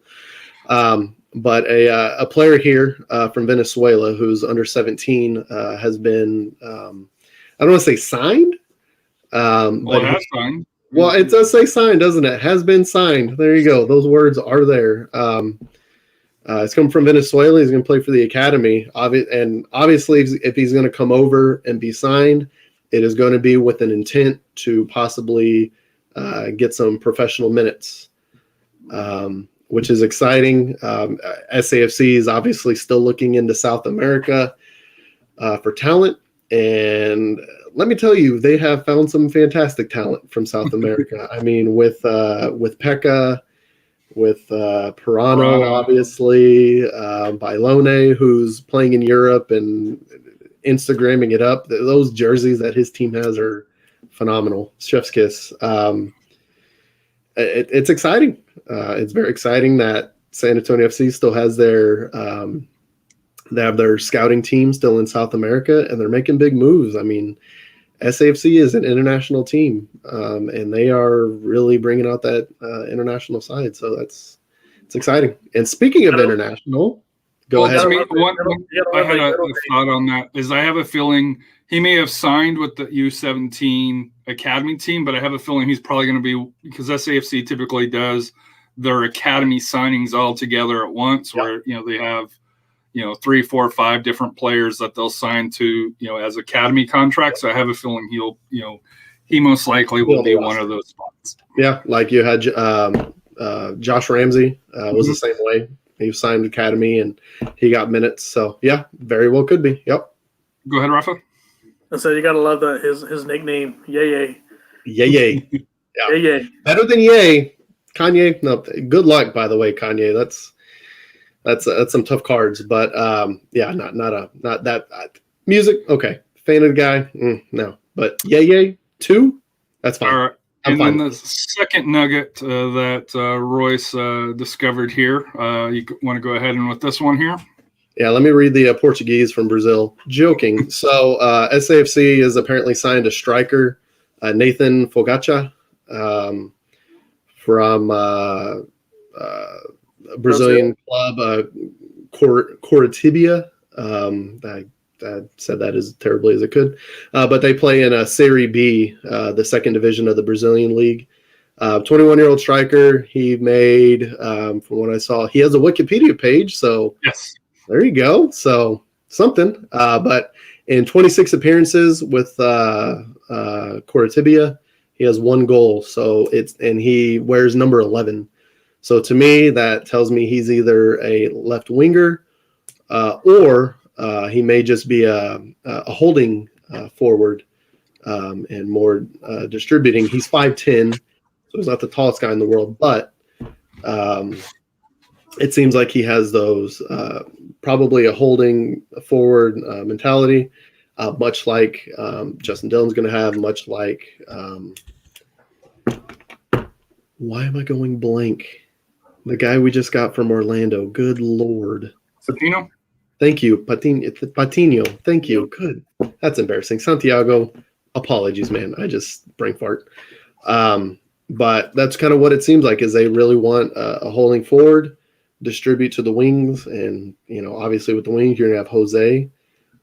but a player here from Venezuela who's under 17 has been, I don't want to say signed. But it has signed. Well, it does say signed, doesn't it? Has been signed. There you go. Those words are there. It's coming from Venezuela. He's going to play for the academy. And obviously, if he's going to come over and be signed, it is going to be with an intent to possibly get some professional minutes, which is exciting. SAFC is obviously still looking into South America for talent. And let me tell you, they have found some fantastic talent from South America. I mean, with Pekka, with Pirano, obviously, Bailone, who's playing in Europe and Instagramming it up. Those jerseys that his team has are phenomenal. Chef's kiss. It's exciting. It's very exciting that San Antonio FC still has they have their scouting team still in South America, and they're making big moves. I mean, SAFC is an international team, and they are really bringing out that international side. So it's exciting. And speaking of international, go ahead. I had a thought on that. I have a feeling he may have signed with the U17 academy team, but I have a feeling he's probably going to be, because SAFC typically does their academy signings all together at once, where they have 3, 4, 5 different players that they'll sign to, as academy contracts. So I have a feeling he most likely will be one of those spots. Yeah. Like you had Josh Ramsey was the same way. He signed academy and he got minutes. So yeah, very well could be. Yep. Go ahead, Rafa. So you got to love that his nickname, Yay. Yay. Yeah. Yay. Better than Yay. Kanye. No, good luck, by the way, Kanye. That's some tough cards, but not that music. Okay, fan of the guy, no, but yay, 2, that's fine. All right. And then the second nugget that Royce discovered here, you want to go ahead and with this one here? Yeah, let me read the Portuguese from Brazil. Joking. So SAFC has apparently signed a striker, Nathan Fogaça, from Brazilian club, Coritiba. I said that as terribly as it could, but they play in a Serie B, the second division of the Brazilian league. 21-year-old striker. He made, from what I saw, he has a Wikipedia page. So yes, there you go. So something. But in 26 appearances with Coritiba, he has 1 goal. So and he wears number 11. So to me, that tells me he's either a left winger or he may just be a holding forward and more distributing. He's 5'10", so he's not the tallest guy in the world, but it seems like he has those probably a holding forward mentality, much like Justin Dillon's going to have, much like why am I going blank? The guy we just got from Orlando. Good Lord. Patino? Thank you. Patino. Thank you. Good. That's embarrassing. Santiago. Apologies, man. I just brain fart. But that's kind of what it seems like, is they really want a holding forward, distribute to the wings. And, obviously with the wings, you're going to have Jose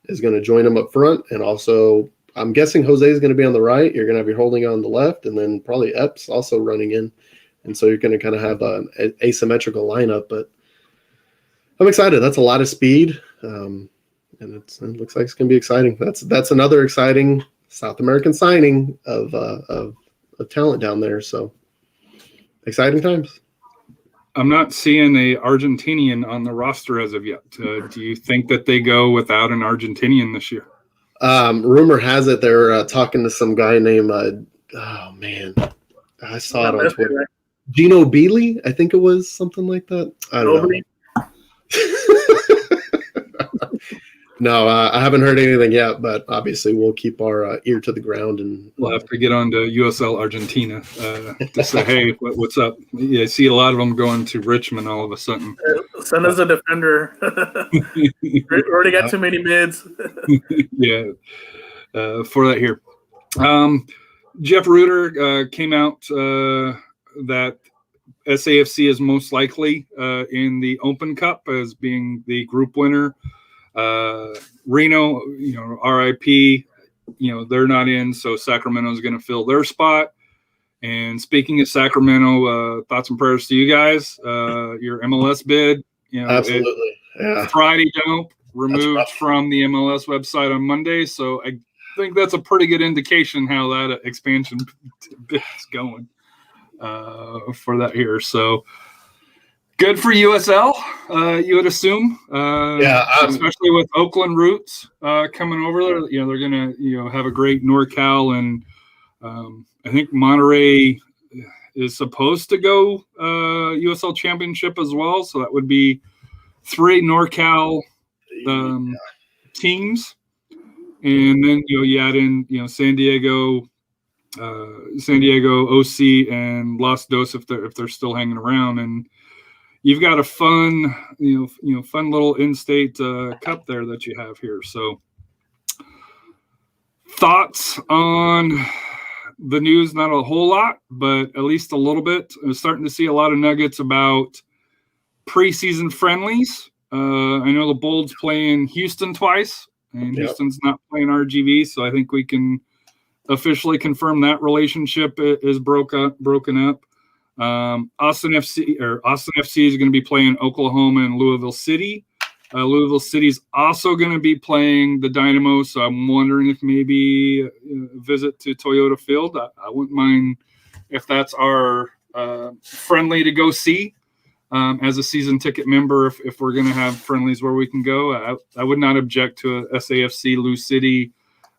is going to join them up front. And also, I'm guessing Jose is going to be on the right. You're going to have your holding on the left, and then probably Epps also running in. And so you're going to kind of have an asymmetrical lineup, but I'm excited. That's a lot of speed, and it looks like it's going to be exciting. That's another exciting South American signing of talent down there. So Exciting times. I'm not seeing a Argentinian on the roster as of yet. Do you think that they go without an Argentinian this year? Rumor has it they're talking to some guy named oh man, I saw it on Twitter. Right? Gino Beasley, I think it was something like that. I don't know. No, I haven't heard anything yet, but obviously we'll keep our ear to the ground, and we'll have to get on to USL Argentina to say, hey, what's up? Yeah, I see a lot of them going to Richmond all of a sudden. Send us a defender. We already got too many mids. Yeah, for that here. Jeff Reuter came out that SAFC is most likely in the Open Cup as being the group winner. Reno, RIP, they're not in, so Sacramento is going to fill their spot. And speaking of Sacramento, thoughts and prayers to you guys. Your MLS bid, absolutely. Friday dump removed from the MLS website on Monday, so I think that's a pretty good indication how that expansion bid is going for that here. So. Good for USL, you would assume. Especially with Oakland roots coming over there. They're gonna have a great NorCal, and I think Monterey is supposed to go USL Championship as well. So that would be 3 NorCal teams, and then you add in San Diego, OC, and Los Dos if they're still hanging around, and you've got a fun little in-state cup there that you have here. So, thoughts on the news? Not a whole lot, but at least a little bit. I'm starting to see a lot of nuggets about preseason friendlies. I know the Bolds playing Houston twice, and Houston's not playing RGV, so I think we can officially confirm that relationship is broken up. Austin FC is going to be playing Oklahoma and Louisville City. Louisville City is also going to be playing the Dynamo, so I'm wondering if maybe a visit to Toyota Field. I wouldn't mind if that's our friendly to go see as a season ticket member. If we're going to have friendlies where we can go, I would not object to a SAFC Lou City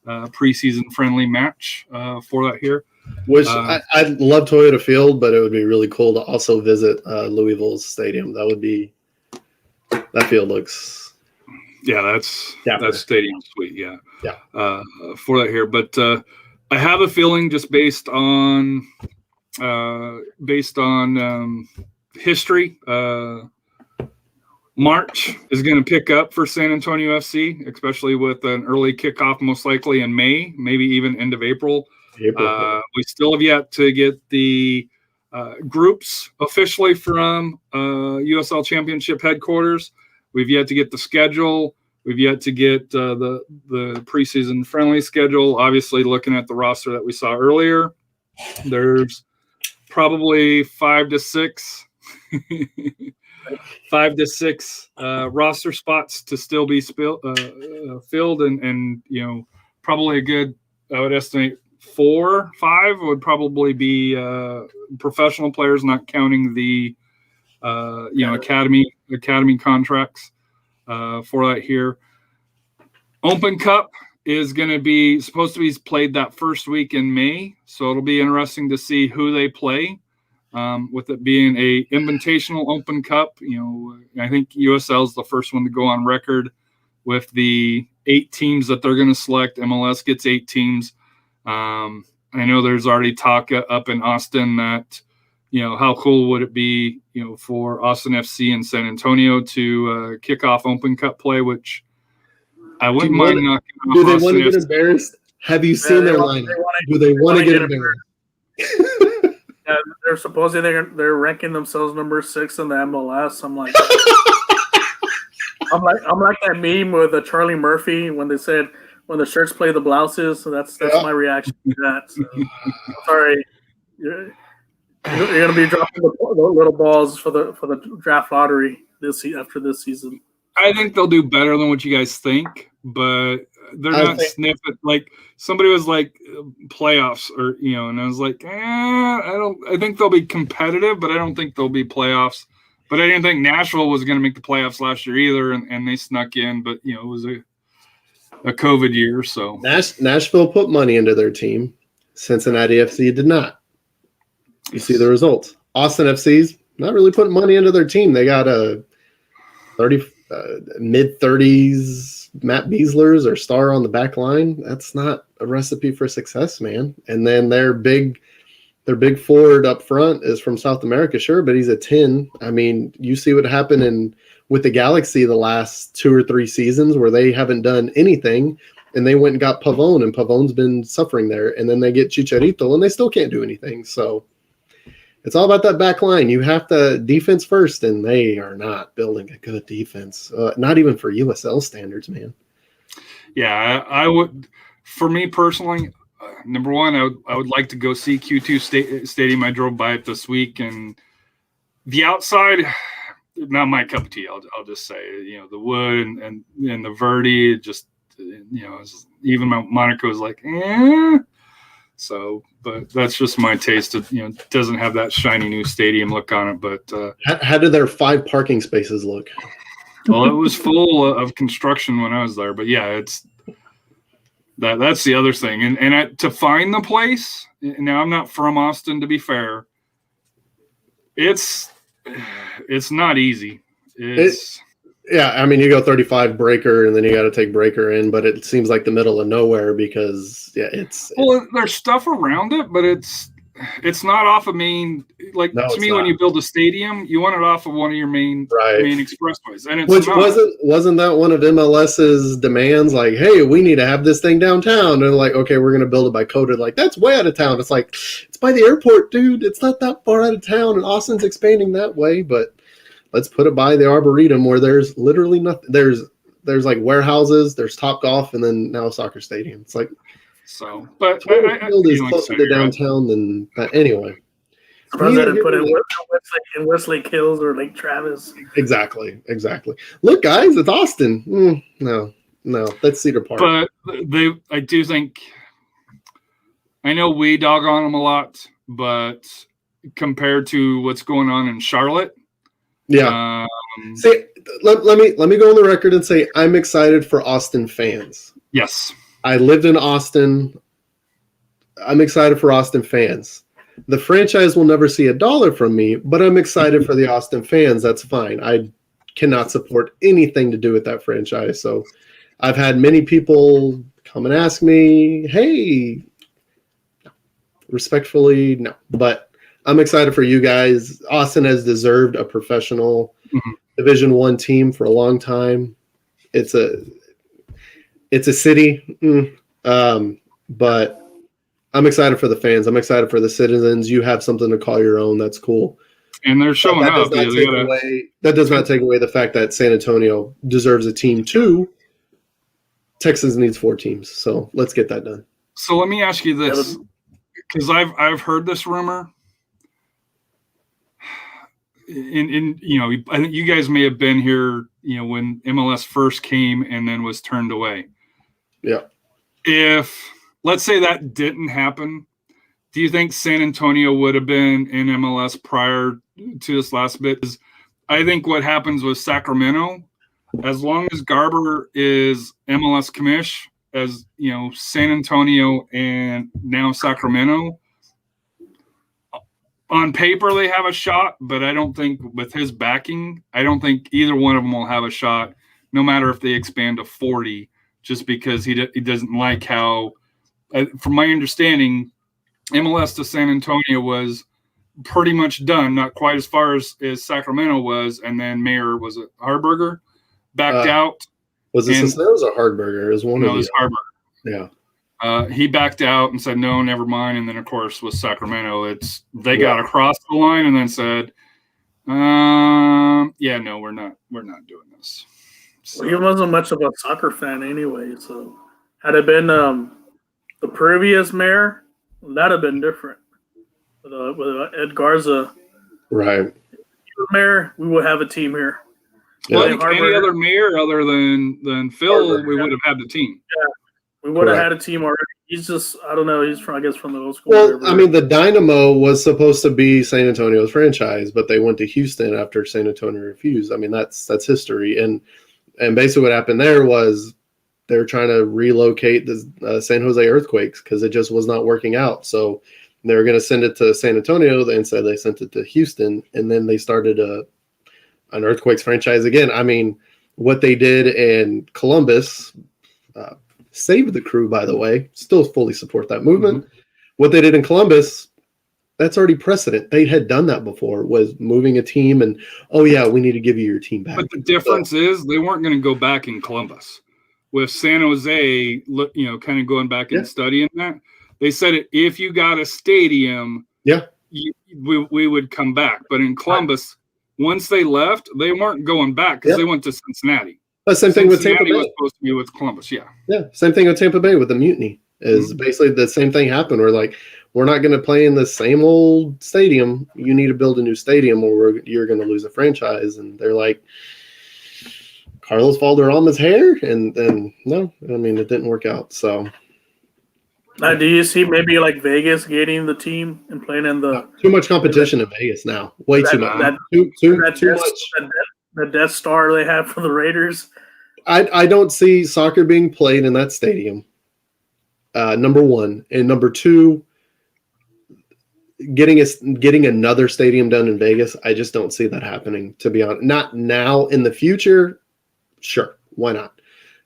preseason friendly match for that here. Which I love Toyota Field, but it would be really cool to also visit Louisville's stadium. That field looks. Yeah, that's stadium sweet. Yeah. For that here, but I have a feeling just based on history, March is going to pick up for San Antonio FC, especially with an early kickoff, most likely in May, maybe even end of April. We still have yet to get the groups officially from USL Championship headquarters. We've yet to get the schedule. We've yet to get the preseason friendly schedule. Obviously, looking at the roster that we saw earlier, there's probably 5 to 6 roster spots to still be filled, and probably a good, I would estimate, 4 or 5 would probably be professional players, not counting the academy contracts for that here. Open Cup is going to be supposed to be played that first week in May, so it'll be interesting to see who they play. With it being a invitational Open Cup, I think USL is the first one to go on record with the 8 teams that they're going to select. MLS gets 8 teams. I know there's already talk up in Austin that, how cool would it be, for Austin FC and San Antonio to kick off Open Cup play, which I wouldn't mind knocking off. Do they want to get embarrassed? Have you seen their lineup? Do they want to get embarrassed? Yeah, they're supposedly they're ranking themselves number 6 in the MLS. I'm like that meme with Charlie Murphy when they said when the shirts play the blouses. So that's my reaction to that. So, sorry, you're going to be dropping the little balls for the draft lottery after this season. I think they'll do better than what you guys think, but they're I not think- sniffing. Like somebody was like playoffs, or and I was like, I think they'll be competitive, but I don't think they'll be playoffs. But I didn't think Nashville was going to make the playoffs last year either, and they snuck in. But it was a COVID year, so Nashville put money into their team. Cincinnati FC did not. You see the results. Austin FC's not really putting money into their team. They got a mid-30s Matt Beaslers or star on the back line. That's not a recipe for success, man. And then their big forward up front is from South America, sure, but he's a 10. I mean, you see what happened with the Galaxy the last 2 or 3 seasons where they haven't done anything, and they went and got Pavone, and Pavone's been suffering there. And then they get Chicharito, and they still can't do anything. So it's all about that back line. You have to defense first, and they are not building a good defense, not even for USL standards, man. Yeah, I would. For me personally, number one, I would like to go see Q2 Stadium. I drove by it this week, and the outside, not my cup of tea. I'll just say, the wood and the Verde, just even Monaco is like, eh. So, but that's just my taste. It doesn't have that shiny new stadium look on it. But how did their 5 parking spaces look? well, it was full of construction when I was there. But yeah, it's that's the other thing. And to find the place. Now, I'm not from Austin, to be fair. It's not easy. Yeah, I mean, you go 35 breaker, and then you got to take breaker in, but it seems like the middle of nowhere because there's stuff around it, but it's not off of main. Like No, to me, not. when you build a stadium, you want it off of one of your main expressways, and it's which not. wasn't that one of MLS's demands? Like, hey, we need to have this thing downtown, and they're like, okay, we're gonna build it by code. Like, that's way out of town. It's like it's by the airport, dude. It's not that far out of town, and Austin's expanding that way, but. Let's put it by the Arboretum where there's literally nothing. There's like warehouses, there's Top Golf, and then now a soccer stadium. It's like so. But field is closer to downtown than anyway. Rather than put in Westlake Hills or Lake Travis. Exactly. Look, guys, it's Austin. No, that's Cedar Park. But I do think. I know we dog on them a lot, but compared to what's going on in Charlotte. Yeah. See, let me go on the record and say I'm excited for Austin fans. Yes. I lived in Austin. I'm excited for Austin fans. The franchise will never see $1 from me, but I'm excited for the Austin fans. That's fine. I cannot support anything to do with that franchise. So I've had many people come and ask me, hey, respectfully, no. But I'm excited for you guys. Austin has deserved a professional Division I team for a long time. It's a city, but I'm excited for the fans. I'm excited for the citizens. You have something to call your own. That's cool. And they're showing up. That does not take away the fact that San Antonio deserves a team too. Texas needs 4 teams, so let's get that done. So let me ask you this, because I've heard this rumor. I think you guys may have been here, when MLS first came and then was turned away. Yeah. If, let's say that didn't happen, do you think San Antonio would have been in MLS prior to this last bit? I think what happens with Sacramento, as long as Garber is MLS commish, as San Antonio and now Sacramento, on paper, they have a shot, but I don't think with his backing, I don't think either one of them will have a shot, no matter if they expand to 40, just because he doesn't like how, from my understanding, MLS to San Antonio was pretty much done, not quite as far as Sacramento was, and then Mayor, was it Harburger, backed out. Was it Cisneros or Hardburger? It was one of these. Harburger. Yeah. He backed out and said, no, never mind. And then, of course, with Sacramento, they got across the line and then said, yeah, no, we're not doing this. So. Well, he wasn't much of a soccer fan anyway. So had it been the previous mayor, that'd have been different. With Ed Garza. Right. Mayor, we would have a team here. Well, I Yeah. think any other mayor other than Phil, Harvard, we yeah. would have had the team. We would have Correct. had a team already. He's just, I don't know. He's from, I guess, from the old school. Well, whatever. I mean, the Dynamo was supposed to be San Antonio's franchise, but they went to Houston after San Antonio refused. I mean, that's history. And basically what happened there was they were trying to relocate the San Jose Earthquakes because it just was not working out. So they were going to send it to San Antonio. They instead they sent it to Houston, and then they started an Earthquakes franchise again. I mean, what they did in Columbus saved the crew, by the way. Still fully support that movement. Mm-hmm. What they did in Columbus, that's already precedent. They had done that before, was moving a team and, oh, yeah, we need to give you your team back. But the difference is they weren't going to go back in Columbus. With San Jose, kind of going back and studying that, they said if you got a stadium, we would come back. But in Columbus, once they left, they weren't going back because they went to Cincinnati. Same thing with Tampa Bay. Was supposed to be with Columbus, Yeah, same thing with Tampa Bay with the mutiny. Is basically the same thing happened. We're like, we're not going to play in the same old stadium. You need to build a new stadium, or you're going to lose a franchise. And they're like, Carlos Valderrama's hair, and then no, I mean it didn't work out. So, do you see maybe like Vegas getting the team and playing in the too much competition in Vegas now? Way too much. Too much. The Death Star they have for the Raiders? I don't see soccer being played in that stadium. Number one, and number two, getting another stadium done in Vegas. I just don't see that happening. To be honest, not now. In the future, sure, why not?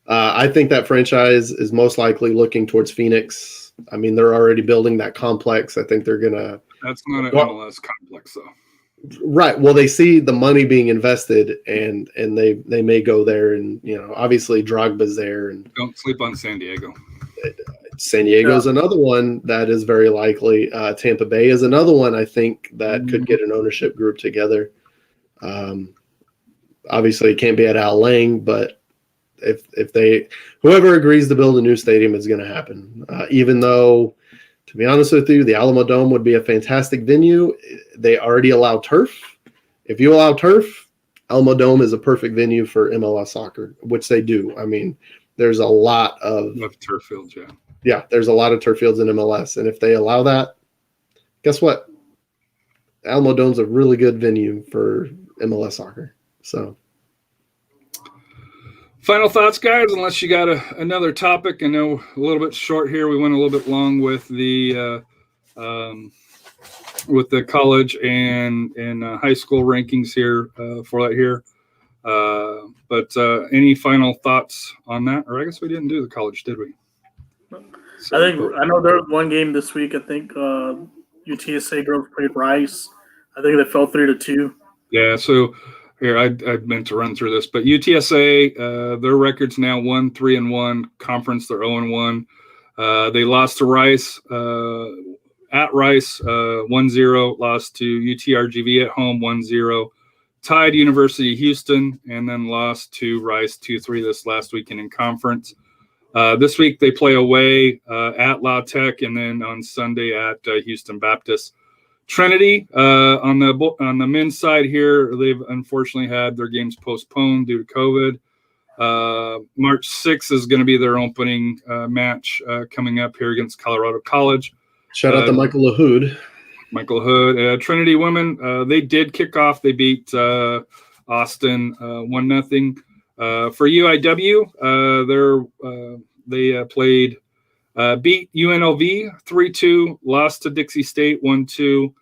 I think that franchise is most likely looking towards Phoenix. I mean, they're already building that complex. I think they're gonna. That's not an MLS complex, though. Right. Well, they see the money being invested, and they may go there, and obviously Drogba's there, and don't sleep on San Diego. San Diego's another one that is very likely. Tampa Bay is another one I think that could get an ownership group together. Obviously, it can't be at Al Lang, but if whoever agrees to build a new stadium is going to happen. Even though, to be honest with you, the Alamo Dome would be a fantastic venue. They already allow turf. If you allow turf, Alamo Dome is a perfect venue for MLS soccer, which they do. I mean, there's a lot of turf fields, yeah, there's a lot of turf fields in MLS, and if they allow that, guess what? Alamo Dome's a really good venue for MLS soccer. So, final thoughts, guys. Unless you got another topic, I know a little bit short here. We went a little bit long with the college and high school rankings here for that here. But any final thoughts on that? Or I guess we didn't do the college, did we? So, I know there was one game this week. I think UTSA girls played Rice. I think they fell 3-2. Yeah. So here I meant to run through this, but UTSA their record's now 1-3-1 conference. They're 0-1. They lost to Rice at Rice 1-0. Lost to UTRGV at home 1-0. Tied University of Houston, and then lost to Rice 2-3 this last weekend in conference. This week they play away at La Tech, and then on Sunday at Houston Baptist. Trinity on the men's side here, they've unfortunately had their games postponed due to COVID. March 6th is going to be their opening match coming up here against Colorado College. Shout out to Michael LaHood. Michael Hood. Trinity women, they did kick off. They beat Austin 1-0. For UIW, they played, beat UNLV 3-2, lost to Dixie State 1-2.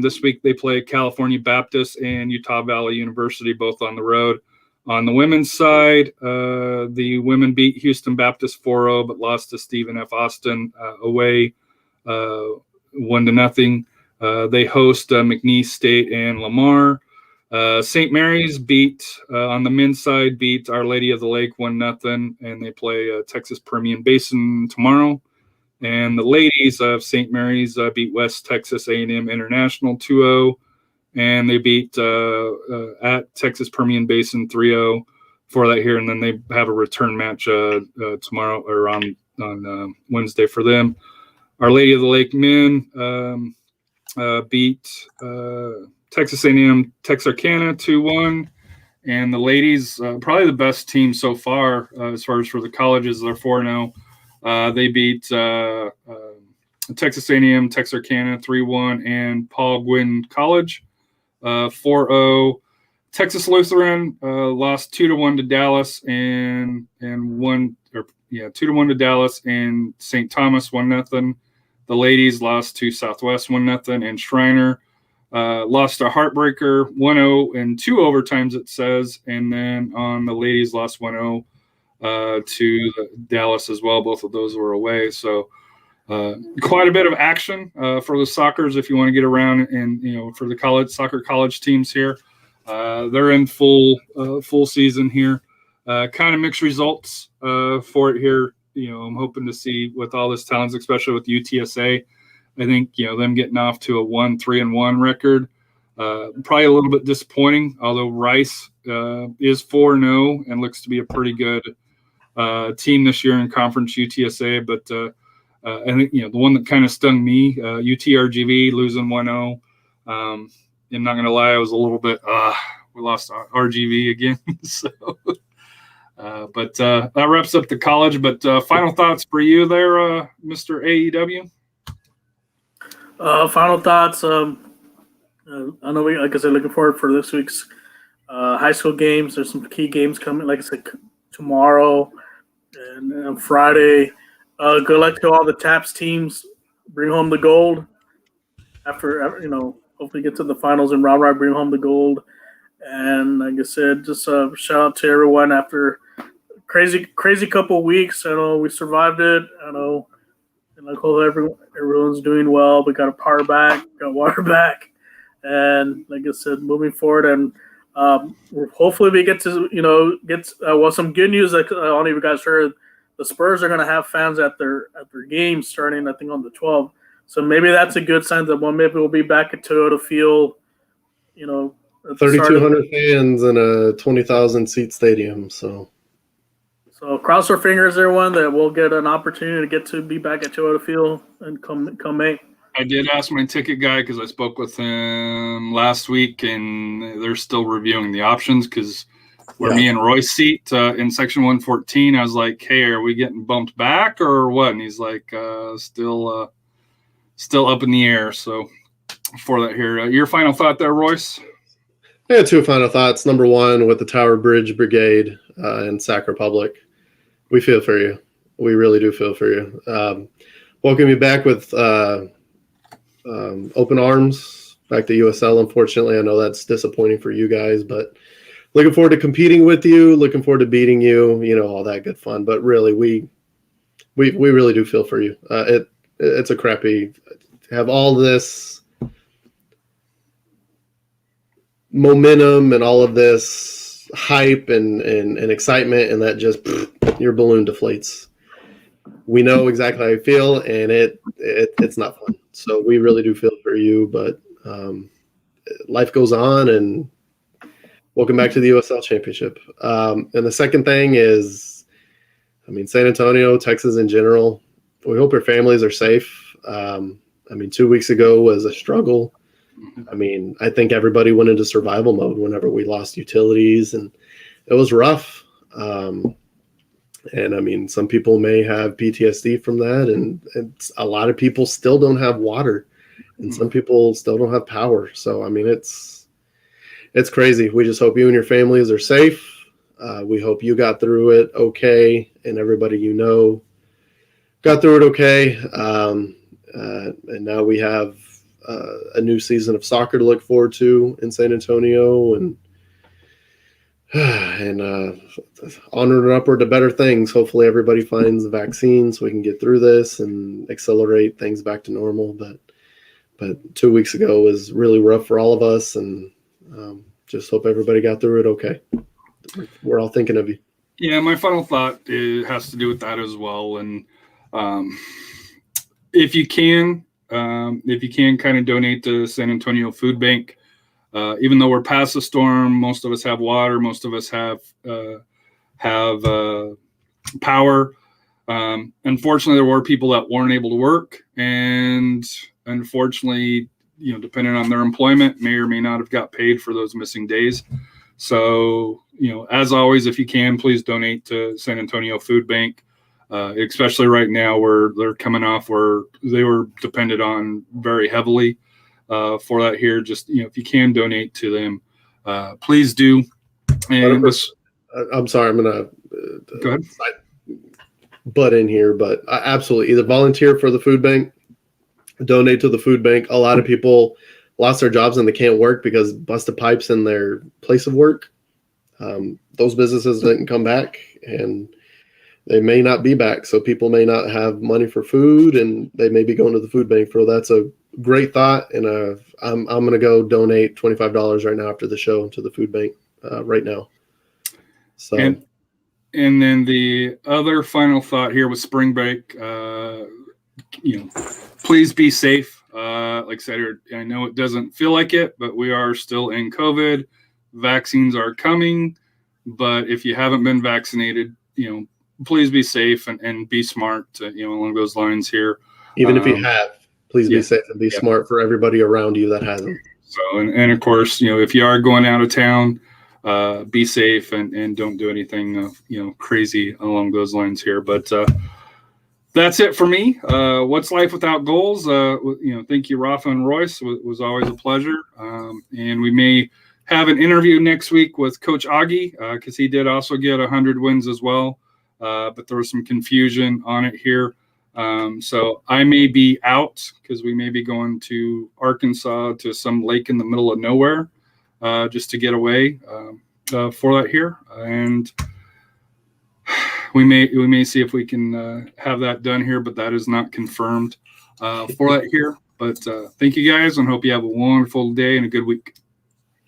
This week they play California Baptist and Utah Valley University, both on the road. On the women's side, the women beat Houston Baptist 4-0, but lost to Stephen F. Austin away 1-0. They host McNeese State and Lamar. St. Mary's beat on the men's side, beat Our Lady of the Lake 1-0, and they play Texas Permian Basin tomorrow. And the ladies of St. Mary's beat West Texas A&M International 2-0, and they beat at Texas Permian Basin 3-0 for that here. And then they have a return match tomorrow or on Wednesday for them. Our Lady of the Lake men beat Texas A&M Texarkana 2-1, And the ladies, probably the best team so far as far as for the colleges. They're 4-0. They beat Texas A&M, Texarkana 3-1, and Paul Gwynn College 4-0. Texas Lutheran lost 2-1 to Dallas and 2-1 to Dallas, and St. Thomas 1-0. The ladies lost to Southwest 1-0, and Schreiner lost a heartbreaker 1-0 in 2 overtimes, it says, and then on the ladies lost 1-0 to Dallas as well. Both of those were away, so quite a bit of action for the Sockers if you want to get around, and for the college teams here. They're in full season here. Kind of mixed results for it here. I'm hoping to see with all this talent, especially with UTSA. I think them getting off to a 1-3-1 record, probably a little bit disappointing. Although Rice is 4-0 and looks to be a pretty good team this year in Conference UTSA. But I think the one that kind of stung me, UTRGV losing 1-0. I'm not gonna lie, I was a little bit we lost RGV again. So. But that wraps up the college. But final thoughts for you there, Mr. AEW? Final thoughts. I know like I said, looking forward for this week's high school games. There's some key games coming, like I said, tomorrow and Friday. Good luck to all the TAPS teams. Bring home the gold. After hopefully get to the finals and round bring home the gold. And like I said, just shout out to everyone after crazy couple weeks. I know we survived it. I know, and I hope everyone's doing well. We got a power back, got water back, and like I said, moving forward. And hopefully we get to get some good news. Like I don't know if you guys heard, the Spurs are going to have fans at their games starting, I think, on the 12th. So maybe that's a good sign that maybe we'll be back at Toyota Field. 3,200 fans in a 20,000 seat stadium. So cross our fingers, everyone, that we'll get an opportunity to be back at Toyota Field and come May. I did ask my ticket guy because I spoke with him last week, and they're still reviewing the options because me and Roy's seat in section 114. I was like, "Hey, are we getting bumped back or what?" And he's like, "Still up in the air." So for that here, your final thought there, Royce? I had 2 final thoughts. Number one, with the Tower Bridge Brigade in Sac Republic, we feel for you. We really do feel for you. Welcome you back with open arms back to USL. Unfortunately, I know that's disappointing for you guys, but looking forward to competing with you. Looking forward to beating you. All that good fun. But really, we really do feel for you. It's a crappy to have all this momentum and all of this hype and excitement, and that just your balloon deflates. We know exactly how you feel, and it's not fun. So we really do feel for you, but life goes on, and welcome back to the USL Championship. And the second thing is, San Antonio, Texas in general, we hope your families are safe. 2 weeks ago was a struggle. I think everybody went into survival mode whenever we lost utilities, and it was rough. And some people may have PTSD from that, and a lot of people still don't have water, and some people still don't have power. So, it's crazy. We just hope you and your families are safe. We hope you got through it okay, and everybody got through it okay. And now we have a new season of soccer to look forward to in San Antonio, and onward and upward to better things. Hopefully everybody finds the vaccine so we can get through this and accelerate things back to normal. But 2 weeks ago was really rough for all of us, and just hope everybody got through it okay. We're all thinking of you. Yeah, my final thought has to do with that as well. And if you can kind of donate to San Antonio Food Bank, even though we're past the storm, most of us have water, most of us have power. Unfortunately, there were people that weren't able to work, and unfortunately, depending on their employment, may or may not have got paid for those missing days. So, as always, if you can, please donate to San Antonio Food Bank, especially right now where they're coming off where they were dependent on very heavily for that here. Just, if you can donate to them, please do. And I'm sorry, I'm going to go ahead. Butt in here, but absolutely either volunteer for the food bank, donate to the food bank. A lot of people lost their jobs and they can't work because busted pipes in their place of work. Those businesses didn't come back and they may not be back. So people may not have money for food and they may be going to the food bank. So that's a great thought. And I'm going to go donate $25 right now after the show to the food bank right now. So. And then the other final thought here with spring break, please be safe. Like I said, I know it doesn't feel like it, but we are still in COVID. Vaccines are coming, but if you haven't been vaccinated, please be safe and be smart, along those lines here. Even if you have, please be safe and be smart for everybody around you that hasn't. So, and of course, if you are going out of town, be safe and don't do anything, crazy along those lines here. But that's it for me. What's life without goals? Thank you, Rafa and Royce. It was always a pleasure. And we may have an interview next week with Coach Augie because he did also get 100 wins as well. But there was some confusion on it here. So I may be out because we may be going to Arkansas to some lake in the middle of nowhere. Just to get away for that here, and we may see if we can have that done here, but that is not confirmed for that here. But thank you guys, and hope you have a wonderful day and a good week.